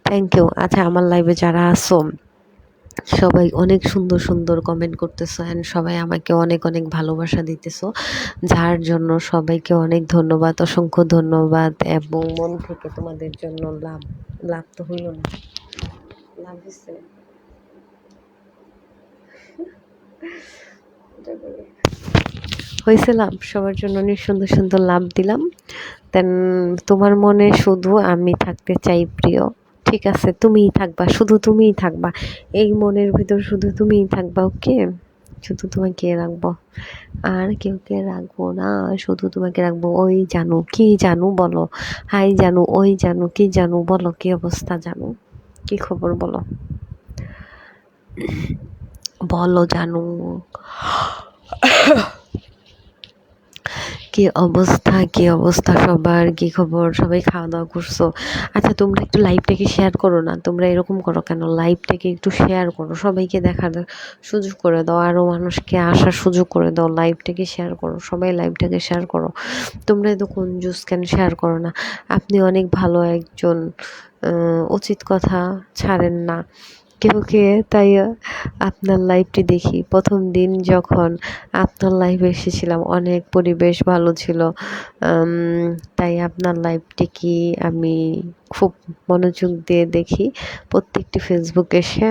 থ্যাংক ইউ। আচ্ছা, আমার লাইভে যারা আসো সবাই অনেক সুন্দর সুন্দর কমেন্ট করতেছো অ্যান্ড সবাই আমাকে অনেক অনেক ভালোবাসা দিতেছো, যার জন্য সবাইকে অনেক ধন্যবাদ, অসংখ্য ধন্যবাদ। এবং মন থেকে তোমাদের জন্য লাভ, লাভ তো হইল না, লাভ হচ্ছে হয়েছে লাভ, সবার জন্য অনেক সুন্দর সুন্দর লাভ দিলাম। দেন তোমার মনে শুধু আমি থাকতে চাই প্রিয়, ঠিক আছে? তুমিই থাকবা, শুধু তুমিই থাকবা, এই মনের ভিতর শুধু তুমিই থাকবা, ওকে? শুধু তোমাকে রাখবো, আর কেউকে রাখবো না, শুধু তোমাকে রাখবো। ওই জানু, কি জানু বলো? হাই জানু, ওই জানু, কি জানু বলো? কি অবস্থা জানু? কি খবর বলো? বলো জানু, কি অবস্থা, কি অবস্থা সবার, কি খবর? সবাই খাওয়া দাওয়া করছো? আচ্ছা, তোমরা একটু লাইভটাকে শেয়ার করো না, তোমরা এরকম করো কেন? লাইভটাকে একটু শেয়ার করো, সবাইকে দেখার সুযোগ করে দাও, আরো মানুষকে আসার সুযোগ করে দাও। লাইভটাকে শেয়ার করো, সবাই লাইভটাকে শেয়ার করো। তোমরা তো কঞ্জুস, কেন শেয়ার করো না? আপনি অনেক ভালো একজন, উচিত কথা ছাড়েন না কেউ কে, তাই আপনার লাইভটি দেখি। প্রথম দিন যখন আপনার লাইভে এসেছিলাম অনেক পরিবেশ ভালো ছিল, তাই আপনার লাইভটি কি আমি খুব মনোযোগ দিয়ে দেখি প্রত্যেকটি ফেসবুকে এসে,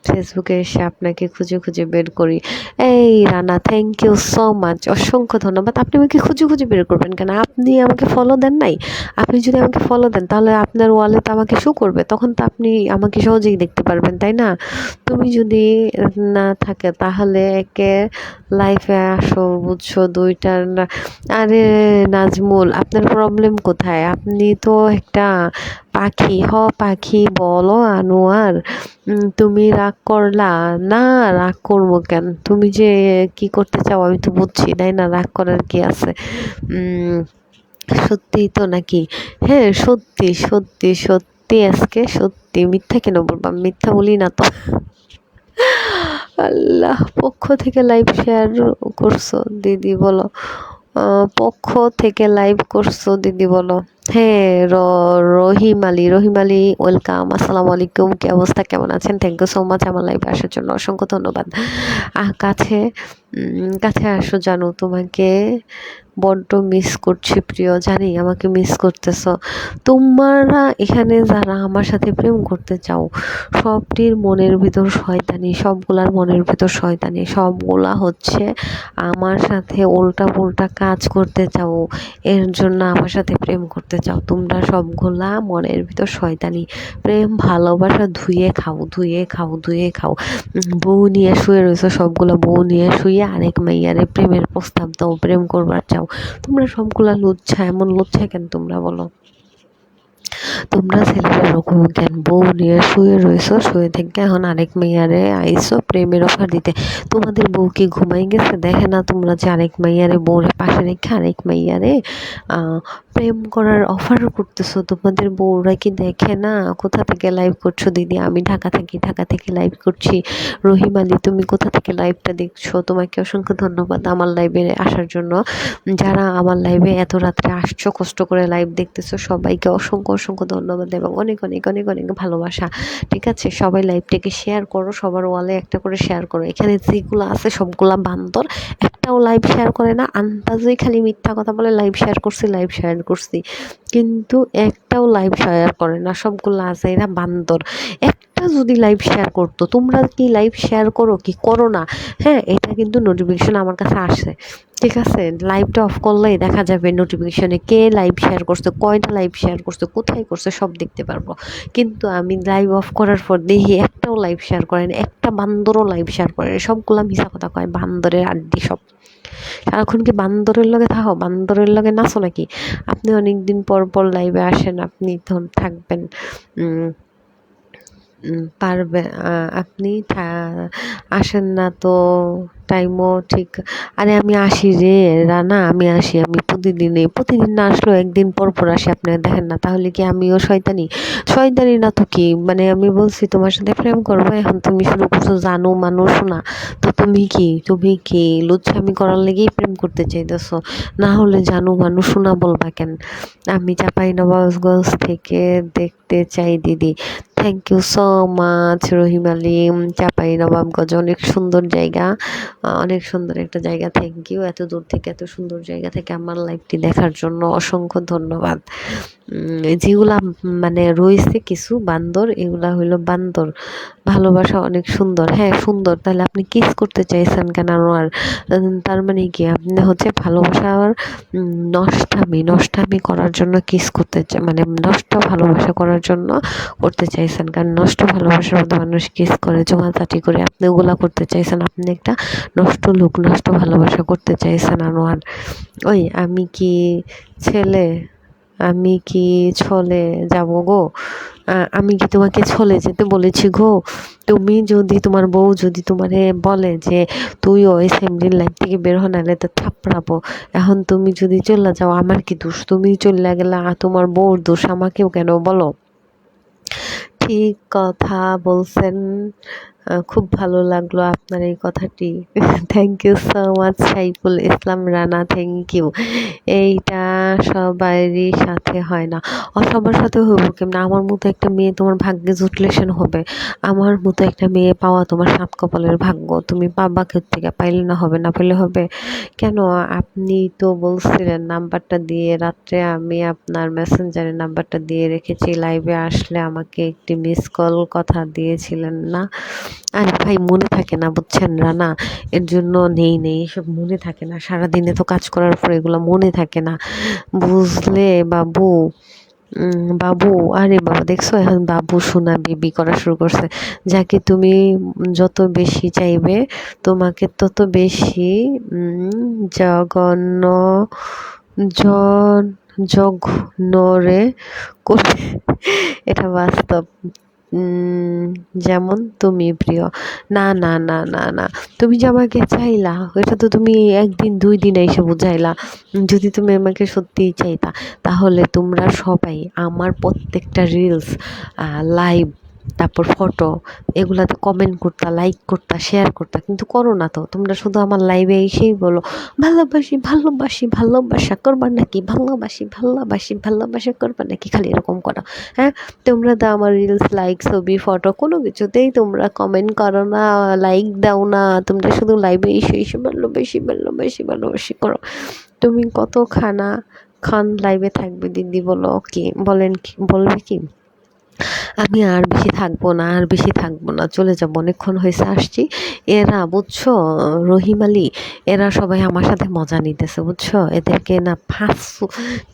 ফেসবুকে এসে আপনাকে খুঁজে খুঁজে বের করি। এই Rana, thank you so much, অসংখ্য ধন্যবাদ। আপনি আমাকে খুঁজে খুঁজে বের করবেন কেন? আপনি আমাকে ফলো দেন নাই? আপনি যদি আমাকে ফলো দেন তাহলে আপনার ওয়ালেট আমাকে শো করবে, তখন তো আপনি আমাকে সহজেই দেখতে পারবেন, তাই না? তুমি যদি না থাকে তাহলে একে লাইফে আসো, বুঝছো? দুইটা আরে নাজমুল, আপনার প্রবলেম কোথায়? আপনি তো একটা পাখি, পাখি বলো আনোয়ার। তুমি রাগ করলা? না, রাগ করবো কেন? তুমি যে কি করতে চাও আমি তো বুঝছি, তাই না? রাগ করার কি আছে? সত্যিই তো নাকি? হ্যাঁ, সত্যি সত্যি সত্যি, আজকে সত্যি, মিথ্যা কেন বলবো? আমি মিথ্যা বলি না তো। আল্লাহ, পক্ষ থেকে লাইভ শেয়ার করছো দিদি বলো? পক্ষ থেকে লাইভ করছো দিদি বলো? হ্যাঁ, রহিম আলী, রহিম আলী, ওয়েলকাম, আসসালামু আলাইকুম, কি অবস্থা, কেমন আছেন? থ্যাংক ইউ সো মাচ আমার লাইভে আসার জন্য, অসংখ্য ধন্যবাদ। কাছে কাছে আসো জানো, তোমাকে বড্ড মিস করছি প্রিয়, জানি আমাকে মিস করতেছো। তোমরা এখানে যারা আমার সাথে প্রেম করতে চাও, সবটির মনের ভিতর শয়তানি, সবগুলার মনের ভিতর শয়তানি, সবগুলা হচ্ছে আমার সাথে উল্টা পুল্টা কাজ করতে চাও, এর জন্য আমার সাথে প্রেম করতে চাও। তোমরা সবগুলা মনের ভিতর শয়তানি, প্রেম ভালোবাসা ধুয়ে খাও, ধুয়ে খাও, ধুয়ে খাও। বউ নিয়ে শুয়ে রয়েছো, সবগুলা বউ নিয়ে শুয়ে আরেক মাইয়ারে প্রেমের প্রস্তাব দাও, প্রেম করবার চাও। তোমরা সবগুলা লুচ্ছা, এমন লুচ্ছা কেন তোমরা বলো? তোমরা ছেলেরা এরকম কেন? বউ নিয়ে শুয়ে রয়েছো, শুয়ে থেকে এখন আরেক মেয়ারে আইসো প্রেমের অফার দিতে। তোমাদের বউ কি ঘুমাই গেছে? দেখে না তোমরা যে আরেক মাইয়ারে বউরে পাশে রেখে আরেক মাইয়ারে প্রেম করার অফার করতেছো? তোমাদের বউরা কি দেখে না? কোথা থেকে লাইভ করছো দিদি? আমি ঢাকা থাকি, ঢাকা থেকে লাইভ করছি। রহিম আলী, তুমি কোথা থেকে লাইভটা দেখছো? তোমাকে অসংখ্য ধন্যবাদ আমার লাইভে আসার জন্য। যারা আমার লাইভে এত রাত্রে আসছো, কষ্ট করে লাইভ দেখতেছো, সবাইকে অসংখ্য অসংখ্য ধন্যবাদ এবং অনেক অনেক অনেক অনেক ভালোবাসা, ঠিক আছে? সবাই লাইভটাকে শেয়ার করো, সবার ওয়ালে একটা করে শেয়ার করো। এখানে যেগুলো আছে সবগুলা বান্দর, একটাও লাইভ শেয়ার করে না, আন্দাজেই খালি মিথ্যা কথা বলে লাইভ শেয়ার করছি, লাইভ শেয়ার করছি, কিন্তু একটাও লাইভ শেয়ার করে না। সবগুলো আছে, এরা বান্দর, একটা একটা যদি লাইভ শেয়ার করতো, তোমরা কি লাইভ শেয়ার করো কি করো না? হ্যাঁ, এটা কিন্তু নোটিফিকেশন আমার কাছে আসে, ঠিক আছে? লাইভটা অফ করলেই দেখা যাবে নোটিফিকেশনে কে লাইভ শেয়ার করছে, কয়টা লাইভ শেয়ার করছে, কোথায় করছে, সব দেখতে পারবো। কিন্তু আমি লাইভ অফ করার পর দেখি একটাও লাইভ শেয়ার করে না, একটা বান্দরও লাইভ শেয়ার করে না, সবগুলা মিছা কথা কয়, বান্দরের আড্ডি সব। সারাক্ষণ কি বান্দরের লগে থাকো, বান্দরের লগে নাচো নাকি? আপনি অনেকদিন পর পর লাইভে আসেন, আপনি তো থাকবেন, উম, পারবে, আপনি আসেন না তো, টাইমও ঠিক। আরে আমি আসি রে রানা, আমি আসি, আমি প্রতিদিন না আসলেও একদিন পর পর আসি, আপনি দেখেন না? তাহলে কি আমিও শয়তানি? শয়তানি না তো কি, মানে আমি বলছি তোমার সাথে প্রেম করবো, এখন তুমি শুরু করছো জানো মানুষ না। তো তুমি কি লুচ্ছামি করার লেগেই প্রেম করতে চাইতেছো? না হলে জানো মানুষ শোনা বলবা কেন? আমি চাঁপাইনবাবগঞ্জ থেকে দেখতে চাই দিদি। থ্যাংক ইউ সো মাচ রহিম আলী। চাঁপাইনবাবগঞ্জ অনেক সুন্দর জায়গা, অনেক সুন্দর একটা জায়গা। থ্যাংক ইউ, এত দূর থেকে, এত সুন্দর জায়গা থেকে আমার লাইভটি দেখার জন্য অসংখ্য ধন্যবাদ। যেগুলা মানে রয়েছে কিছু বান্দর, এগুলা হইলো বান্দর। ভালোবাসা অনেক সুন্দর, হ্যাঁ সুন্দর। তাহলে আপনি কিস করতে চাইছেন কেন আর? তার মানে কি আপনি হচ্ছে ভালোবাসার নষ্টামি করার জন্য কিস করতে মানে নষ্ট ভালোবাসা করার জন্য করতে চাইছেন? কারণ নষ্ট ভালোবাসার মধ্যে মানুষ কিস করে, চোমাচাটি করে, আপনি ওগুলা করতে চাইছেন। আপনি একটা নষ্ট লোক, নষ্ট ভালোবাসা করতে চাইছেন আনোয়ার। ওই ছেলে আমি কি ছলে যাব গো? আমি কি তোমাকে ছলে যেতে বলেছি গো? তুমি যদি, তোমার বউ যদি তোমারে বলে যে তুই ওই অ্যাসেম্বলির লাইফ থেকে বের হ, নাহলে তো থাপড়াবো, এখন তুমি যদি চলে যাও, আমার কি দোষ? তুমি চলে গেলে তোমার বউর দোষ, আমাকেও কেন বলো? ঠিক কথা বলছেন। খুব ভালো লাগলো আপনার এই কথাটি। Thank you so much Saiful Islam Rana, thank you. এইটা সবারই সাথে হয় না। সবার সাথে হইব কেমন? আমার মতো একটা মেয়ে তোমার ভাগ্যে জুটলে সেন হবে। আমার মতো একটা মেয়ে পাওয়া তোমার সাত কপালের ভাগ্য। তুমি পাবা থেকে, পাইলে না হবে, না পেলে হবে কেন? আপনি তো বলছিলেন নাম্বারটা দিয়ে, রাত্রে আমি আপনার মেসেঞ্জারে নাম্বারটা দিয়ে রেখেছি, লাইভে আসলে আমাকে একটি মিস কল কথা দিয়েছিলেন না? আরে ভাই মনে থাকে না বুঝছেন রানা, এর জন্য নেই এসব মনে থাকে না, সারাদিনে তো কাজ করার পর এগুলো মনে থাকে না, বুঝলে বাবু? বাবু, আরে বাবা দেখছো এখন বাবু সোনা বেবি করা শুরু করছে। যাকে তুমি যত বেশি চাইবে, তোমাকে তত বেশি জঘন্য জন জঘন্যরে করবে। এটা বাস্তব। যেমন তুমি প্রিয়। না না না না না, তুমি যে আমাকে চাইলা, এটা তো তুমি একদিন 2 দিন এসে বুঝাইলা। যদি তুমি আমাকে সত্যিই চাইতা, তাহলে তোমরা সবাই আমার প্রত্যেকটা রিলস, লাইভ, তারপর ফটো, এগুলাতে কমেন্ট করতা, লাইক করতা, শেয়ার করতা, কিন্তু করো না তো। তোমরা শুধু আমার লাইভে এসেই বলো ভালোবাসি ভালোবাসি, ভালোবাসা করবা নাকি, ভালোবাসা করবা নাকি, খালি এরকম করো। হ্যাঁ, তোমরা তো আমার রিলস, লাইক, ছবি, ফটো কোনো কিছুতেই তোমরা কমেন্ট করো না, লাইক দাও না। তোমরা শুধু লাইভে এসে ভালোবাসি করো। তুমি কত খান লাইভে থাকবে দিদি বলো? কি বলেন, কি বলবে কি? আমি আর বেশি থাকবো না, চলে যাবো, অনেকক্ষণ হয়েছে, আসছি। এরা বুঝছো রহিম আলী, এরা সবাই আমার সাথে মজা নিতেছে বুঝছো, এদেরকে না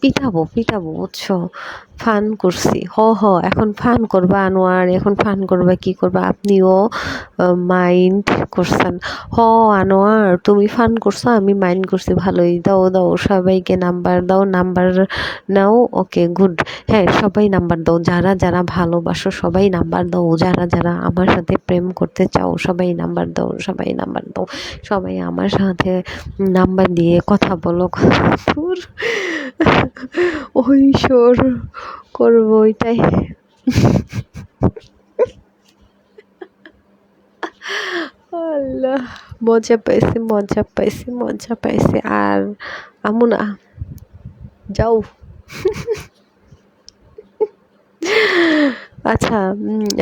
পিটাবো বুঝছো। ফান করছি, এখন ফান করবা আনোয়ার, এখন ফান করবা, কি করবা? আপনিও মাইন্ড করছেন? আনোয়ার, তুমি ফান করছো, আমি মাইন্ড করছি, ভালোই। দাও সবাইকে নাম্বার দাও, নাম্বার নাও, ওকে গুড। হ্যাঁ, সবাই নাম্বার দাও, যারা ভালোবাসো সবাই নাম্বার দাও, যারা আমার সাথে প্রেম করতে চাও সবাই নাম্বার দাও, সবাই আমার সাথে নাম্বার দিয়ে কথা বলো। ধুর, ওই শোর করবো ওইটাই। আল্লাহ, মজা পাইছি আর আমু না, যাও। আচ্ছা,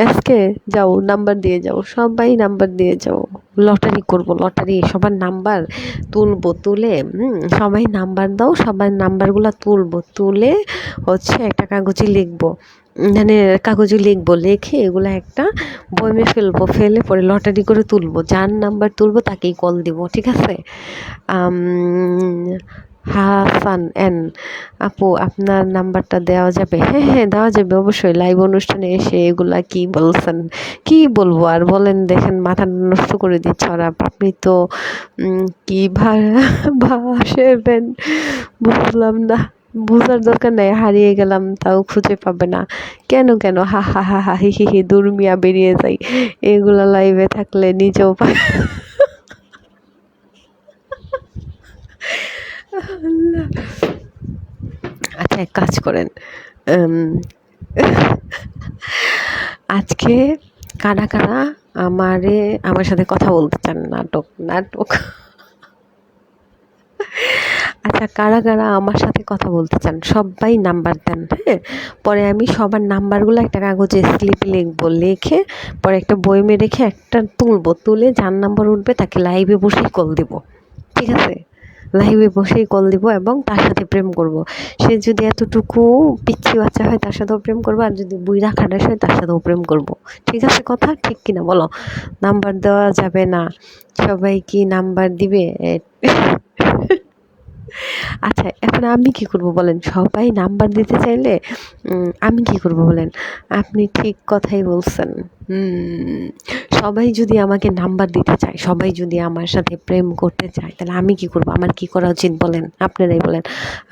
আজকে যাও, নাম্বার দিয়ে যাও, সবাই নাম্বার দিয়ে যাও। লটারি করব, লটারি, সবার নাম্বার তুলবো, তুলে সবাই নাম্বার দাও, সবার নাম্বারগুলো তুলবো, তুলে হচ্ছে একটা কাগজে লিখবো মানে কাগজে লিখবো, লিখে এগুলো একটা বয়মে ফেলবো, ফেলে পরে লটারি করে তুলবো, যার নাম্বার তুলবো তাকেই কল দিব, ঠিক আছে? আম, হাসান এন, আপু আপনার নাম্বারটা দেওয়া যাবে? হ্যাঁ হ্যাঁ দেওয়া যাবে অবশ্যই। লাইভ অনুষ্ঠানে এসে এগুলা কি বলছেন, কি বলবো আর বলেন, দেখেন মাথা নষ্ট করে দিচ্ছে ওরা। আপনি তো কি ভাসেবেন বুঝলাম না, বোঝার দরকার নাই, হারিয়ে গেলাম তাও খুঁজে পাবে না। কেন কেন, হা হা হা হা হি হি হি, দূর মিয়া বেরিয়ে যাই, এগুলা লাইভে থাকলে নিজেও পায়। আচ্ছা এক কাজ করেন, উম, আজকে কারা কারা আমার সাথে কথা বলতে চান? নাটক নাটক। আচ্ছা কারা কারা আমার সাথে কথা বলতে চান সবাই নাম্বার দেন, হ্যাঁ? পরে আমি সবার নাম্বারগুলো একটা কাগজে স্লিপ লিখবো, লিখে পরে একটা বইমে রেখে একটা তুলবো, তুলে যার নাম্বার উঠবে তাকে লাইভে বসেই কল দিব, ঠিক আছে? লাইভে বসেই কল দিব এবং তার সাথে প্রেম করব। সে যদি এতটুকু পিচ্ছি বাচ্চা হয় তার সাথেও প্রেম করবো, আর যদি বুইড়া খাটাস হয় তার সাথেও প্রেম করব। ঠিক আছে কথা? ঠিক কিনা বলো? নাম্বার দেওয়া যাবে না? সবাই কি নাম্বার দিবে? আচ্ছা এখন আমি কি করব বলেন? সবাই নাম্বার দিতে চাইলে আমি কি করব বলেন? আপনি ঠিক কথাই বলছেন। হুম, সবাই যদি আমাকে নাম্বার দিতে চায়, সবাই যদি আমার সাথে প্রেম করতে চায়, তাহলে আমি কি করব? আমার কি করা উচিত বলেন? আপনারাই বলেন।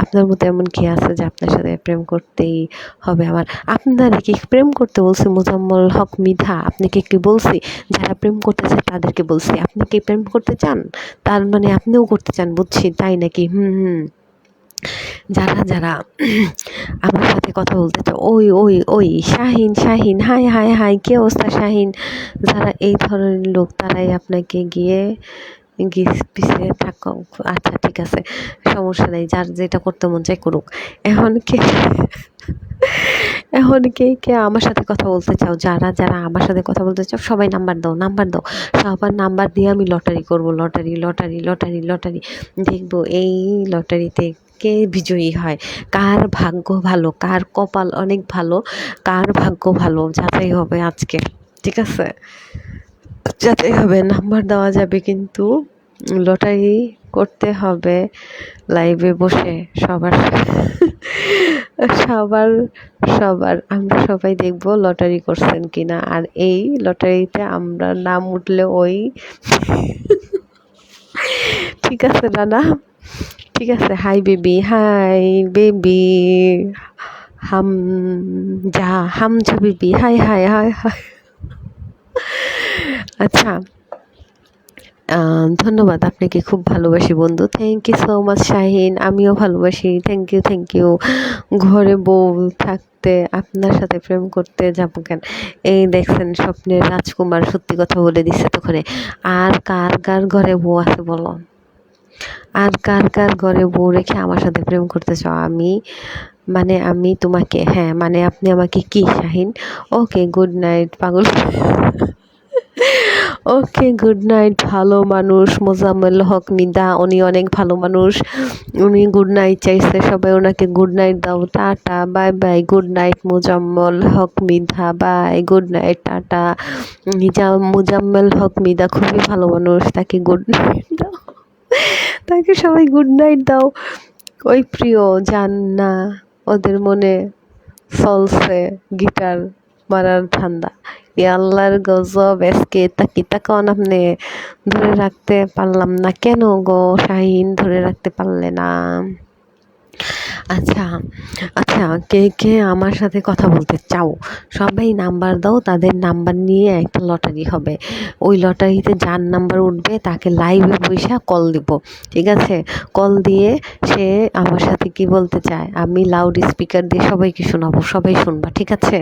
আপনার মতো এমন কি আছে যে আপনার সাথে প্রেম করতেই হবে আমার? আপনারা কি প্রেম করতে বলছি মোজাম্মেল হক মৃধা? আপনাকে কি বলছি? যারা প্রেম করতে চায় তাদেরকে বলছি। আপনি কি প্রেম করতে চান? তার মানে আপনিও করতে চান, বুঝছি, তাই নাকি? হুম। যারা যারা আমার সাথে কথা বলতে চাও, ওই ওই ওই Shahin Shahin, hi hi hi, কি অবস্থা শাহিন? যারা এই ধরনের লোক তারাই আপনাকে গিয়ে পিছিয়ে থাকো। আচ্ছা ঠিক আছে, সমস্যা নেই, যার যেটা করতে মন চায় করুক। এখন কে এখন কে কে আমার সাথে কথা বলতে চাও? যারা যারা আমার সাথে কথা বলতে চাও সবাই নাম্বার দাও, নাম্বার দাও। সবার নাম্বার দিয়ে আমি লটারি করব, লটারি লটারি লটারি লটারি। দেখবো এই লটারিতে কে বিজয়ী হয়, কার ভাগ্য ভালো, কার কপাল অনেক ভালো, কার ভাগ্য ভালো যাচাই হবে আজকে, ঠিক আছে? যাচাই হবে, নাম্বার দেওয়া যাবে কিন্তু লটারি করতে হবে লাইভে বসে সবার সবার সবার আমরা সবাই দেখবো লটারি করছেন কিনা। আর এই লটারিতে আমরা নাম উঠলে ওই ঠিক আছে রানা, ঠিক আছে। হাই বেবি, হাই বেবি, হাম Hamza baby, hi hi hi hi. আচ্ছা ধন্যবাদ, আপনাকে খুব ভালোবাসি বন্ধু। Thank you so much Shahin, আমিও ভালোবাসি। Thank you thank you. ঘরে বউ থাকতে আপনার সাথে প্রেম করতে যাবো কেন? এই দেখছেন স্বপ্নের রাজকুমার সত্যি কথা বলে দিচ্ছে তখন। আর কার কার ঘরে বউ আছে বলো? আর কার কার ঘরে বউ রেখে আমার সাথে প্রেম করতে চাও? আমি তোমাকে, হ্যাঁ মানে আপনি আমাকে কি শাহিন? ওকে গুড নাইট পাগল। ওকে গুড নাইট। ভালো মানুষ মোজাম্মেল হক মিদা, উনি অনেক ভালো মানুষ, উনি গুড নাইট চাইছে, সবাই ওনাকে গুড নাইট দাও। Tata bye bye, good night Mozammel Haque Mida, bye, good night, tata. Mozammel Haque Mida খুবই ভালো মানুষ, তাকে গুড নাইট দাও, তাকে সবাই গুড নাইট দাও। ওই প্রিয় যান না, ওদের মনে চলছে গিটার মারার ধান্দা। এ আল্লাহর গজব, আজকে তাকিতা কন আপনি ধরে রাখতে পারলাম না কেন গো শাহিন? ধরে রাখতে পারলে না? আচ্ছা আচ্ছা, কে কে আমার সাথে কথা বলতে চাও সবাই নাম্বার দাও, তাদের নাম্বার নিয়ে একটা লটারি হবে। ওই লটারিতে যার নাম্বার উঠবে তাকে লাইভে বসে কল দিব, ঠিক আছে? কল দিয়ে সে আমার সাথে কি বলতে চায় আমি লাউড স্পিকার দিয়ে সবাইকে শোনাবো, সবাই শুনবা, ঠিক আছে?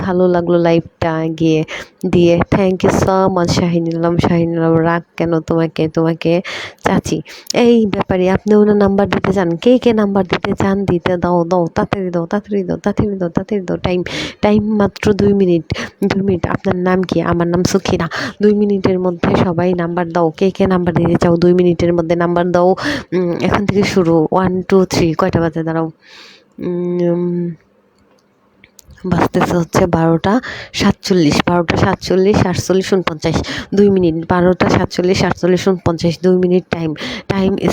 ভালো লাগলো লাইভটা গিয়ে দিয়ে। থ্যাংক ইউ সো মাচ শাহিনুল্লাম, রাগ কেন তোমাকে, তোমাকে চাচি। এই ব্যাপারে আপনি ওনার নাম্বার দিতে চান? কে কে নাম্বার দিতে চান? দিতে দাও, দাও তাড়াতাড়ি দাও, তাড়াতাড়ি দাও, তাড়াতাড়ি দাও, তাড়াতাড়ি দাও। টাইম টাইম মাত্র 2 মিনিট, 2 মিনিট। আপনার নাম কি? আমার নাম সুখিনা। 2 মিনিটের মধ্যে সবাই নাম্বার দাও, কে কে নাম্বার দিতে চাও 2 মিনিটের মধ্যে নাম্বার দাও। এখন থেকে শুরু, 1 2 3, কয়টা বাজে দাঁড়াও, বাজতেছে হচ্ছে 12টা 47, 12টা 47, 48, 49, 2 মিনিট, 12টা 47, 48, 49, 2 মিনিট টাইম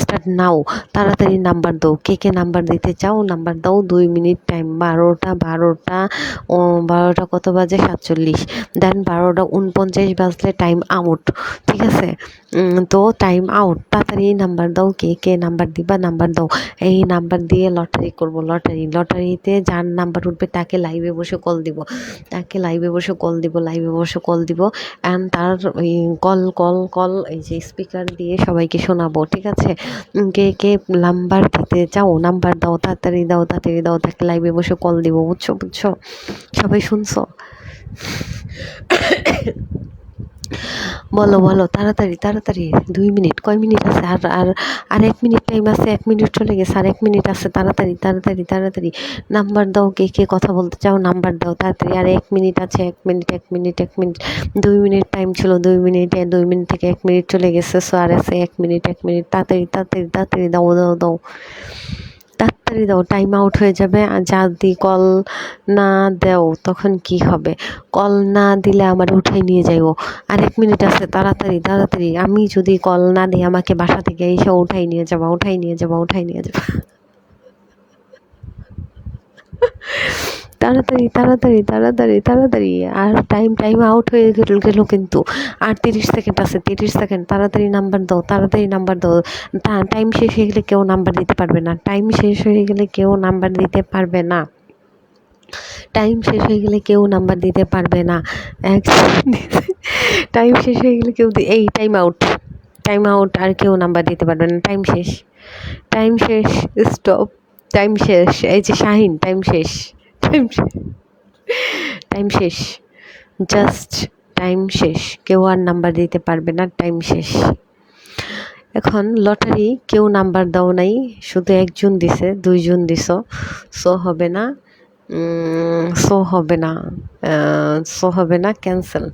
স্টার্ট নাও। তাড়াতাড়ি নাম্বার দাও, কে কে নাম্বার দিতে চাও নাম্বার দাও, 2 মিনিট টাইম। 12টা কত বাজে 47, দেন 12টা 49 বাজলে টাইম আউট, ঠিক আছে? তো টাইম আউট, তাড়াতাড়ি নাম্বার দাও, কে কে নাম্বার দিবা নাম্বার দাও। এই নাম্বার দিয়ে লটারি করব, লটারিতে যার নাম্বার উঠবে তাকে লাইভে বসে কল দিব, অ্যান্ড তার কল এই যে স্পিকার দিয়ে সবাইকে শোনাবো, ঠিক আছে? কে কে নাম্বার দিতে চাও নাম্বার দাও, তাড়াতাড়ি দাও, তাকে লাইভে বসে কল দিব, বুঝছো? সবাই শুনছো? বলো তাড়াতাড়ি 2 মিনিট, কয় মিনিট আছে? আর 1 মিনিট টাইম আছে, 1 মিনিট চলে গেছে, আর 1 মিনিট আছে। তাড়াতাড়ি নাম্বার দাও, কে কে কথা বলতে চাও নাম্বার দাও তাড়াতাড়ি। আর 1 মিনিট আছে, 1 মিনিট 2 মিনিট টাইম ছিল, 2 মিনিট থেকে 1 মিনিট চলে গেছে, সো আর আছে 1 মিনিট। তাড়াতাড়ি দাও, তাড়াতাড়ি দাও, টাইম আউট হয়ে যাবে। আর যদি কল না দাও তখন কি হবে? কল না দিলে আমার উঠাই নিয়ে যাইও। আর 1 মিনিট আছে, তাড়াতাড়ি। আমি যদি কল না দিই আমাকে বাসা থেকে এসে উঠাই নিয়ে যাবা। তাড়াতাড়ি। আর টাইম আউট হয়ে গেল কিন্তু। আর 30 সেকেন্ড আছে, 30 সেকেন্ড। তাড়াতাড়ি নাম্বার দাও। টাইম শেষ হয়ে গেলে কেউ নাম্বার দিতে পারবে না। টাইম শেষ হয়ে গেলে কেউ নাম্বার দিতে পারবে না। টাইম শেষ হয়ে গেলে কেউ এই টাইম আউট, আর কেউ নাম্বার দিতে পারবে না। টাইম শেষ, স্টপ। টাইম শেষ, এই যে শাহিন, টাইম শেষ। জাস্ট টাইম শেষ, কেউ আর নাম্বার দিতে পারবে না। টাইম শেষ। এখন লটারি কেউ নাম্বার দাও নাই, শুধু একজন দিছে, 2জন দিছো, সো হবে না, ক্যান্সেল।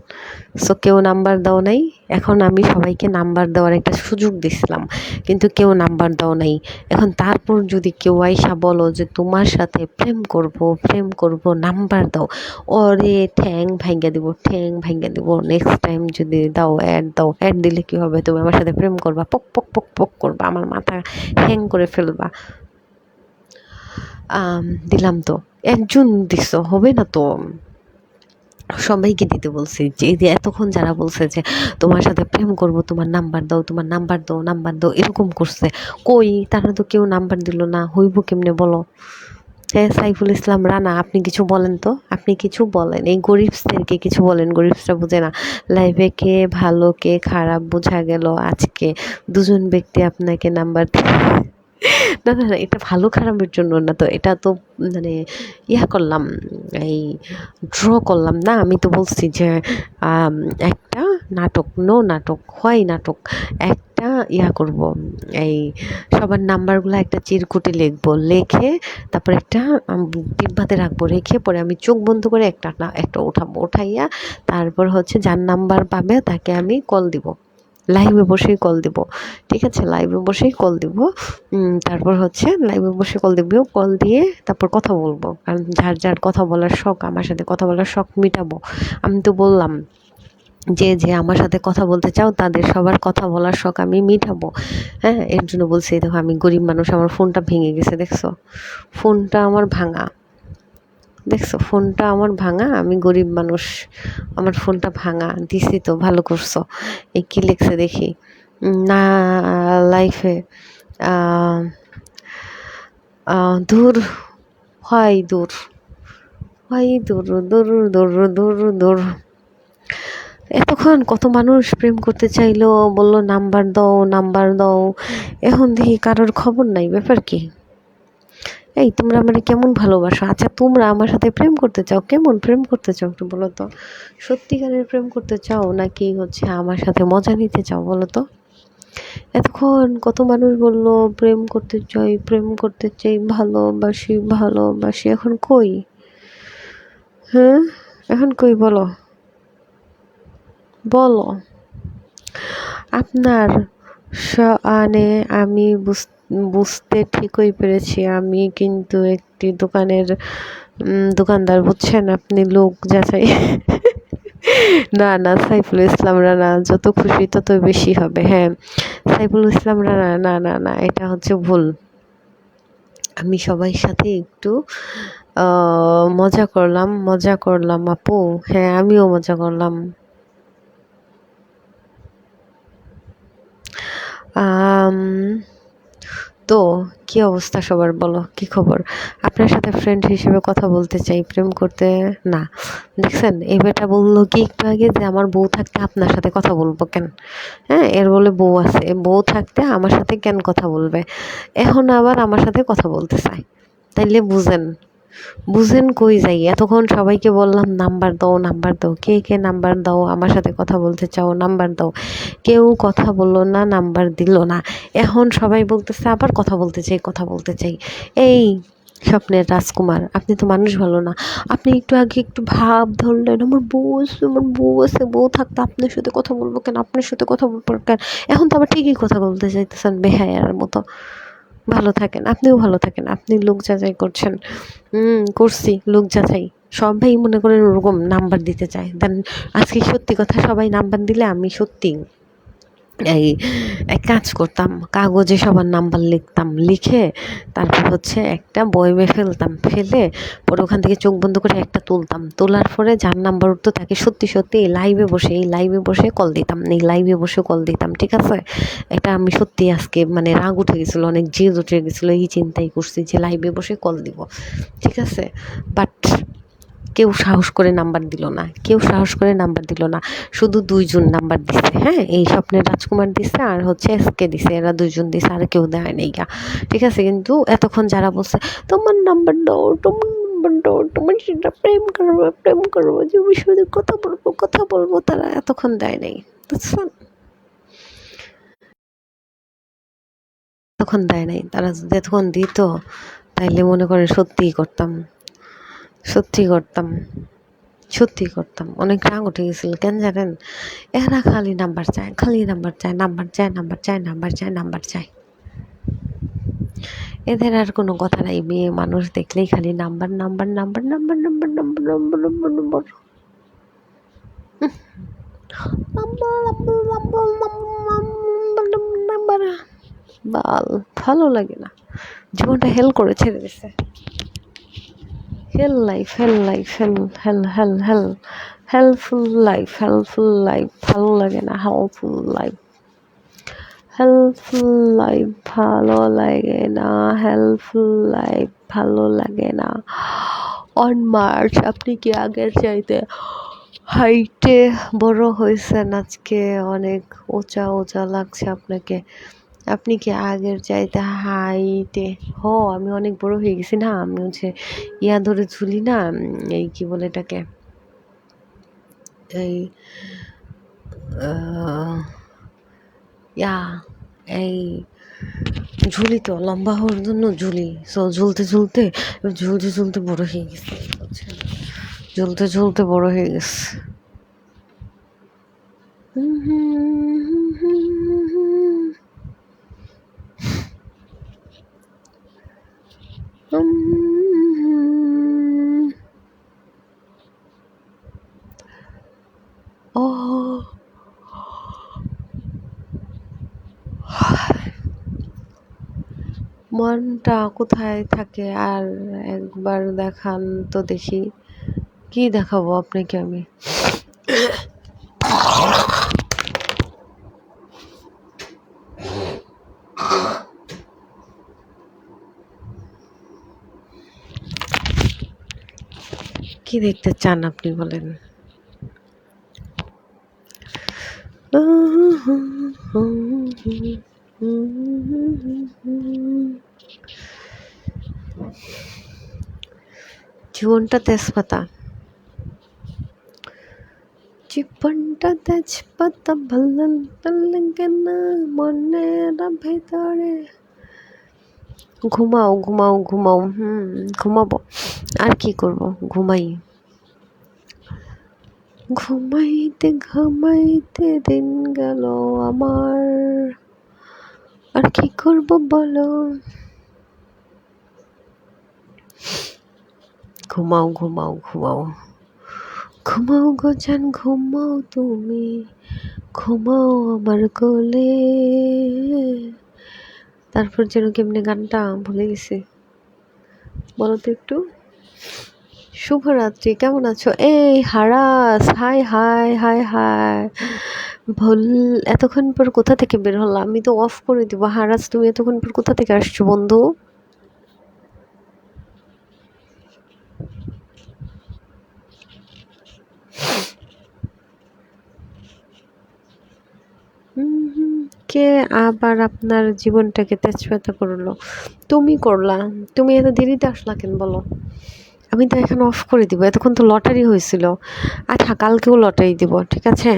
সো কেউ নাম্বার দাও নাই। এখন আমি সবাইকে নাম্বার দেওয়ার একটা সুযোগ দিছিলাম, কিন্তু কেউ নাম্বার দাও নাই। এখন তারপর যদি কেউ আইসা বলো যে তোমার সাথে প্রেম করব নাম্বার দাও, ওরে ঠ্যাং ভাঙ্গা দিব। নেক্সট টাইম যদি অ্যাড দিলে কি হবে? তুমি আমার সাথে প্রেম করবা, পক করবা, আমার মাথা হ্যাং করে ফেলবা। দিলাম তো, একজন দিছ, হবে না তো, সবাইকে দিতে বলছি। যে এতক্ষণ যারা বলছে যে তোমার সাথে প্রেম করব, তোমার নাম্বার দাও, এরকম করছে, কই তারা তো কেউ নাম্বার দিল না, হইব কেমনে বলো? হ্যাঁ, সাইফুল ইসলাম রানা, আপনি কিছু বলেন তো, এই গরিবসদেরকে কিছু বলেন, গরিবসরা বুঝে না। লাইফে কে ভালো কে খারাপ বোঝা গেল আজকে, 2জন ব্যক্তি আপনাকে নাম্বার না, এটা ভালো খারাপের জন্য না তো, এটা তো মানে করলাম, এই ড্র করলাম না। আমি তো বলছি যে একটা নাটক, একটা করব, এই সবার নাম্বারগুলো একটা চিরকুটে লিখে তারপর একটা ডিব্বাতে রাখবো, রেখে পরে আমি চোখ বন্ধ করে একটা উঠাইয়া তারপর হচ্ছে যার নাম্বার পাবে তাকে আমি কল দিব, লাইভে বসেই কল দিব, ঠিক আছে? তারপর হচ্ছে লাইভে বসে কল দিয়ে তারপর কথা বলবো, কারণ যার কথা বলার শখ, আমার সাথে কথা বলার শখ মিটাবো। আমি তো বললাম যে আমার সাথে কথা বলতে চাও তাদের সবার কথা বলার শখ আমি মিটাবো। হ্যাঁ, এর জন্য বলছি। দেখো, আমি গরিব মানুষ, আমার ফোনটা ভেঙে গেছে, দেখছো? ফোনটা আমার ভাঙা, আমি গরিব মানুষ, আমার ফোনটা ভাঙা, দিছি তো, ভালো করছো। এই কি লেখছে দেখি না, লাইফে দূর দূর। এতক্ষণ কত মানুষ প্রেম করতে চাইলো, বললো নাম্বার দাও, এখন দেখি কারোর খবর নাই। ব্যাপার কি? এই তোমরা আমারে কেমন ভালোবাসো? আচ্ছা, তোমরা আমার সাথে প্রেম করতে চাও, কেমন প্রেম করতে চাও একটু বলো তো? সত্যিকারের প্রেম করতে চাও নাকি হচ্ছে আমার সাথে মজা নিতে চাও বলো তো? এতক্ষণ কত মানুষ বললো প্রেম করতে চাই, ভালোবাসি, এখন কই? হ্যাঁ, এখন কই বলো? আপনার আমি বুঝতে ঠিকই পেরেছি, আমি কিন্তু একটি দোকানের দোকানদার বুঝছেন, আপনি লোক যাচাই না না, সাইফুল ইসলাম রানা যত খুশি তত বেশি হবে। হ্যাঁ, সাইফুল ইসলাম রানা, না না না, এটা হচ্ছে ভুল। আমি সবার সাথে একটু মজা করলাম আপু। হ্যাঁ, আমিও মজা করলাম। আম, তো কি অবস্থা সবার, বলো কি খবর? আপনার সাথে ফ্রেন্ড হিসেবে কথা বলতে চাই, প্রেম করতে না। দেখছেন, এই বেটা বললো কি একটু আগে যে আমার বউ থাকতে আপনার সাথে কথা বলবো কেন? হ্যাঁ, এর বলে বউ আছে, বউ থাকতে আমার সাথে কেন কথা বলবে? এখন আবার আমার সাথে কথা বলতে চায়। তাইলে বুঝেন, বুঝেন কই যাই। এতক্ষণ সবাইকে বললাম নাম্বার দাও, নাম্বার দাও, কে কে নাম্বার দাও, আমার সাথে কথা বলতে চাও নাম্বার দাও। কেউ কথা বললো না, নাম্বার দিল না। এখন সবাই বলতেছে আবার কথা বলতে চাই, কথা বলতে চাই। এই স্বপ্নের রাজকুমার, আপনি তো মানুষ ভালো না। আপনি একটু আগে একটু ভাব ধরলেন আমার বউ আছে, আমার বউ আছে, বউ থাকতে আপনার সাথে কথা বলবো কেন, আপনার সাথে কথা বলবো কেন? এখন তো আবার ঠিকই কথা বলতে চাইতেছেন বেহায়ার মতো। ভালো থাকেন, আপনিও ভালো থাকেন। আপনি লোক যাচাই করছেন। করছি লোক যাচাই। সবাই মনে করেন ওরকম নাম্বার দিতে চায়, দেন আজকে সত্যি কথা, সবাই নাম্বার দিলে আমি সত্যি এই এক কাজ করতাম, কাগজে সবার নাম্বার লিখতাম, লিখে তারপর হচ্ছে একটা বয়মে ফেলতাম, ফেলে পরে ওখান থেকে চোখ বন্ধ করে একটা তুলতাম, তোলার পরে যার নাম্বার উঠতো তাকে সত্যি সত্যি এই লাইভে বসে কল দিতাম, এই লাইভে বসে কল দিতাম, ঠিক আছে? এটা আমি সত্যি আজকে মানে রাগ উঠে গেছিলো, অনেক জেদ উঠে গেছিলো, এই চিন্তাই করছি যে লাইভে বসে কল দিব, ঠিক আছে? বাট কেউ সাহস করে নাম্বার দিল না, কেউ সাহস করে নাম্বার দিল না। শুধু দুইজন নাম্বার দিছে। হ্যাঁ, এই স্বপ্নের রাজকুমার দিছে আর হচ্ছে এসকে দিছে, এরা দুইজন দিছে, আর কেউ দেয় নাই গা, ঠিক আছে? কিন্তু এতক্ষণ যারা বলছে তোমার নাম্বার দাও, তোমার নাম্বার দাও, তোমার সেটা প্রেম করবো, যে বিষয়ে কথা বলবো, তারা এতক্ষণ দেয় নাই, বুঝছেন? তখন দেয় নাই, তারা যদি এতক্ষণ দিত তাইলে মনে করেন সত্যিই করতাম, সত্যি করতাম, সত্যি করতাম। অনেক রাগ উঠে গেছিল, কেন জানেন? এরা খালি নাম্বার চায়, খালি নাম্বার চায়, নাম্বার চায়, নাম্বার চায়, নাম্বার চায়, নাম্বার চায়। এদের আর কোনো কথা নাই, মেয়ে মানুষ দেখলেই খালি number number number number number number number number number number. বাল, ভালো লাগে না, জীবনটা হেল করে ছেড়ে দিছে। Hell life, hell life, hell hell hell hell helpful life ভালো লাগে না, হেল্পফুল লাইফ, হেল্পফুল লাইফ ভালো লাগে না, হেল্পফুল লাইফ ভালো লাগে না। অন মার্চ, আপনি কি আগের চাইতে হাইটে বড় হয়েছেন? আজকে অনেক উঁচা উঁচা লাগছে আপনাকে। আপনি কি আগের চাইতে হাইটে? আমি অনেক বড় হয়ে গেছি না, আমি হচ্ছে ইয়া ধরে ঝুলি না, এই কি বলে এটাকে, এই আহ, ইয়া এই ঝুলি, তো লম্বা হওয়ার জন্য ঝুলি, সো ঝুলতে বড় হয়ে গেছে, বুঝছেন? ঝুলতে বড় হয়ে গেছে। ও, মনটা কোথায় থাকে আর একবার দেখান তো দেখি। কি দেখাবো আপনাকে আমি? কি দেখতে চান আপনি বলেন? জীবনটা তেজপাতা, জীবনটা তেজপাতা, ভালো লাগে না মনের ভেতরে। ঘুমাও ঘুমাও ঘুমাও, ঘুমাবো, আর কি করব, ঘুমাই। ঘুমাইতে ঘুমাইতে দিন গেল আমার, আর কি করব বলো। ঘুমাও ঘুমাও ঘুমাও ঘুমাও গো জান ঘুমাও তুমি, ঘুমাও আমার কোলে। তারপর যেন কেমনে গানটা ভুলে গেছি, বলো তো একটু। শুভরাত্রি, কেমন আছো? এই Haras, high hi hi high. ভুল, এতক্ষণ পর কোথা থেকে বের হলাম? আমি তো অফ করে দিব। হারাস, তুমি এতক্ষণ পর কোথা থেকে আসছো বন্ধু? হুম, কে আবার আপনার জীবনটাকে তেজপাতা করলো? তুমি করলা। তুমি এত দেরিতে আসলা কেন বলো? আমি তো এখন অফ করে দিব। এতক্ষণ তো লটারি হয়েছিল। আচ্ছা, কালকেও লটারি দিব, ঠিক আছে?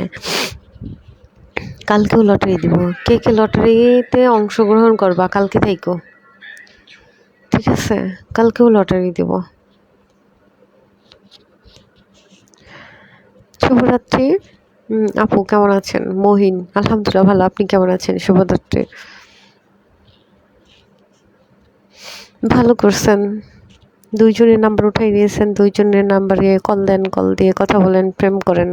কালকেও লটারি দিব। কে কে লটারিতে অংশগ্রহণ করবা কালকে থাইকো, ঠিক আছে? কালকেও লটারি দিব। শুভরাত্রি। আপু কেমন আছেন? মহিন, আলহামদুলিল্লাহ ভালো। আপনি কেমন আছেন? শুভরাত্রি। ভালো করছেন, দুইজনের নাম্বার উঠাই দিয়েছেন, দুইজনের নাম্বারে কল দেন, কল দিয়ে কথা বলেন, প্রেম করেন।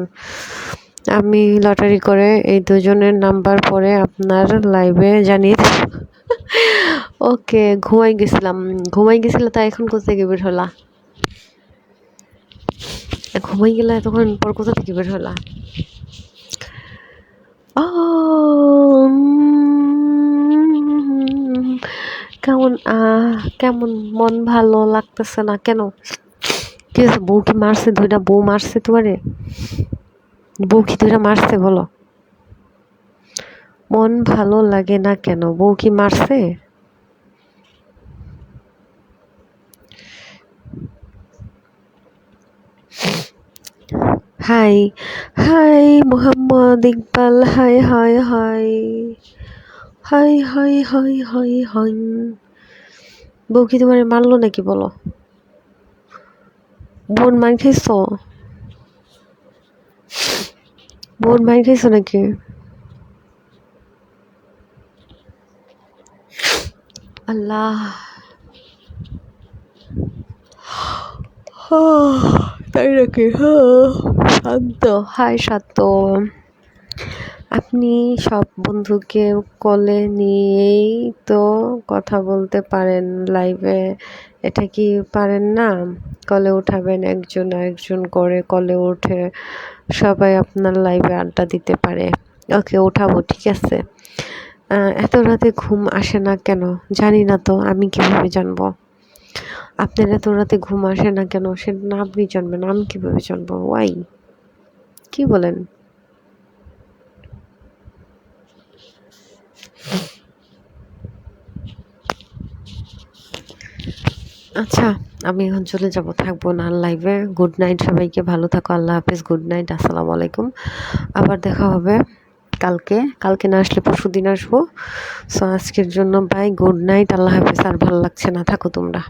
আমি লটারি করে এই দুজনের নাম্বার পরে আপনার লাইভে জানিয়ে দেব। ওকে, ঘুমাই গেছিলাম তাই এখন কোথা থেকে বের হলা? ঘুমাই গেলা এতক্ষণ পর কোথা থেকে বের হলা? কেমন কেমন মন ভালো লাগতেছে না কেন? কি হয়েছে? বউ কি মারছে? দুইটা বউ মারছে তোমারে? বউ কি দুইটা মারছে বলো? মন ভালো লাগে না কেন? বউ কি মারছে? High high Mohammad Iqbal, high hi hi hi hi hi hi high. বউ কি তোমার মারলো নাকি বলো? বোন মার খাইছো? বোন মার খাইছো নাকি? আল্লাহ, তাই নাকি? শান্ত, হাই শান্ত। আপনি সব বন্ধুকে কলে নিয়েই তো কথা বলতে পারেন লাইভে, এটা কি পারেন না? কলে উঠাবেন, একজন আরেকজন করে কলে উঠে সবাই আপনার লাইভে আড্ডা দিতে পারে। ওকে, উঠাবো, ঠিক আছে। এত রাতে ঘুম আসে না কেন? জানি না তো, আমি কিভাবে জানবো? আপনার এত রাতে ঘুম আসে না কেন সেটা না আপনি জানবেন, আমি কিভাবে জানবো? ওয়াই, কি বলেন? আচ্ছা, আমি এখন চলে যাব, থাকবো না লাইভে। গুড নাইট সবাইকে, ভালো থাকো, আল্লাহ হাফেজ, গুড নাইট, আসসালামু আলাইকুম। আবার দেখা হবে কালকে, কালকে না আসলে পরশু দিন আসবো। সো আজকের জন্য বাই, গুড নাইট, আল্লাহ হাফেজ। আর ভালো লাগছে না, থাকো তোমরা।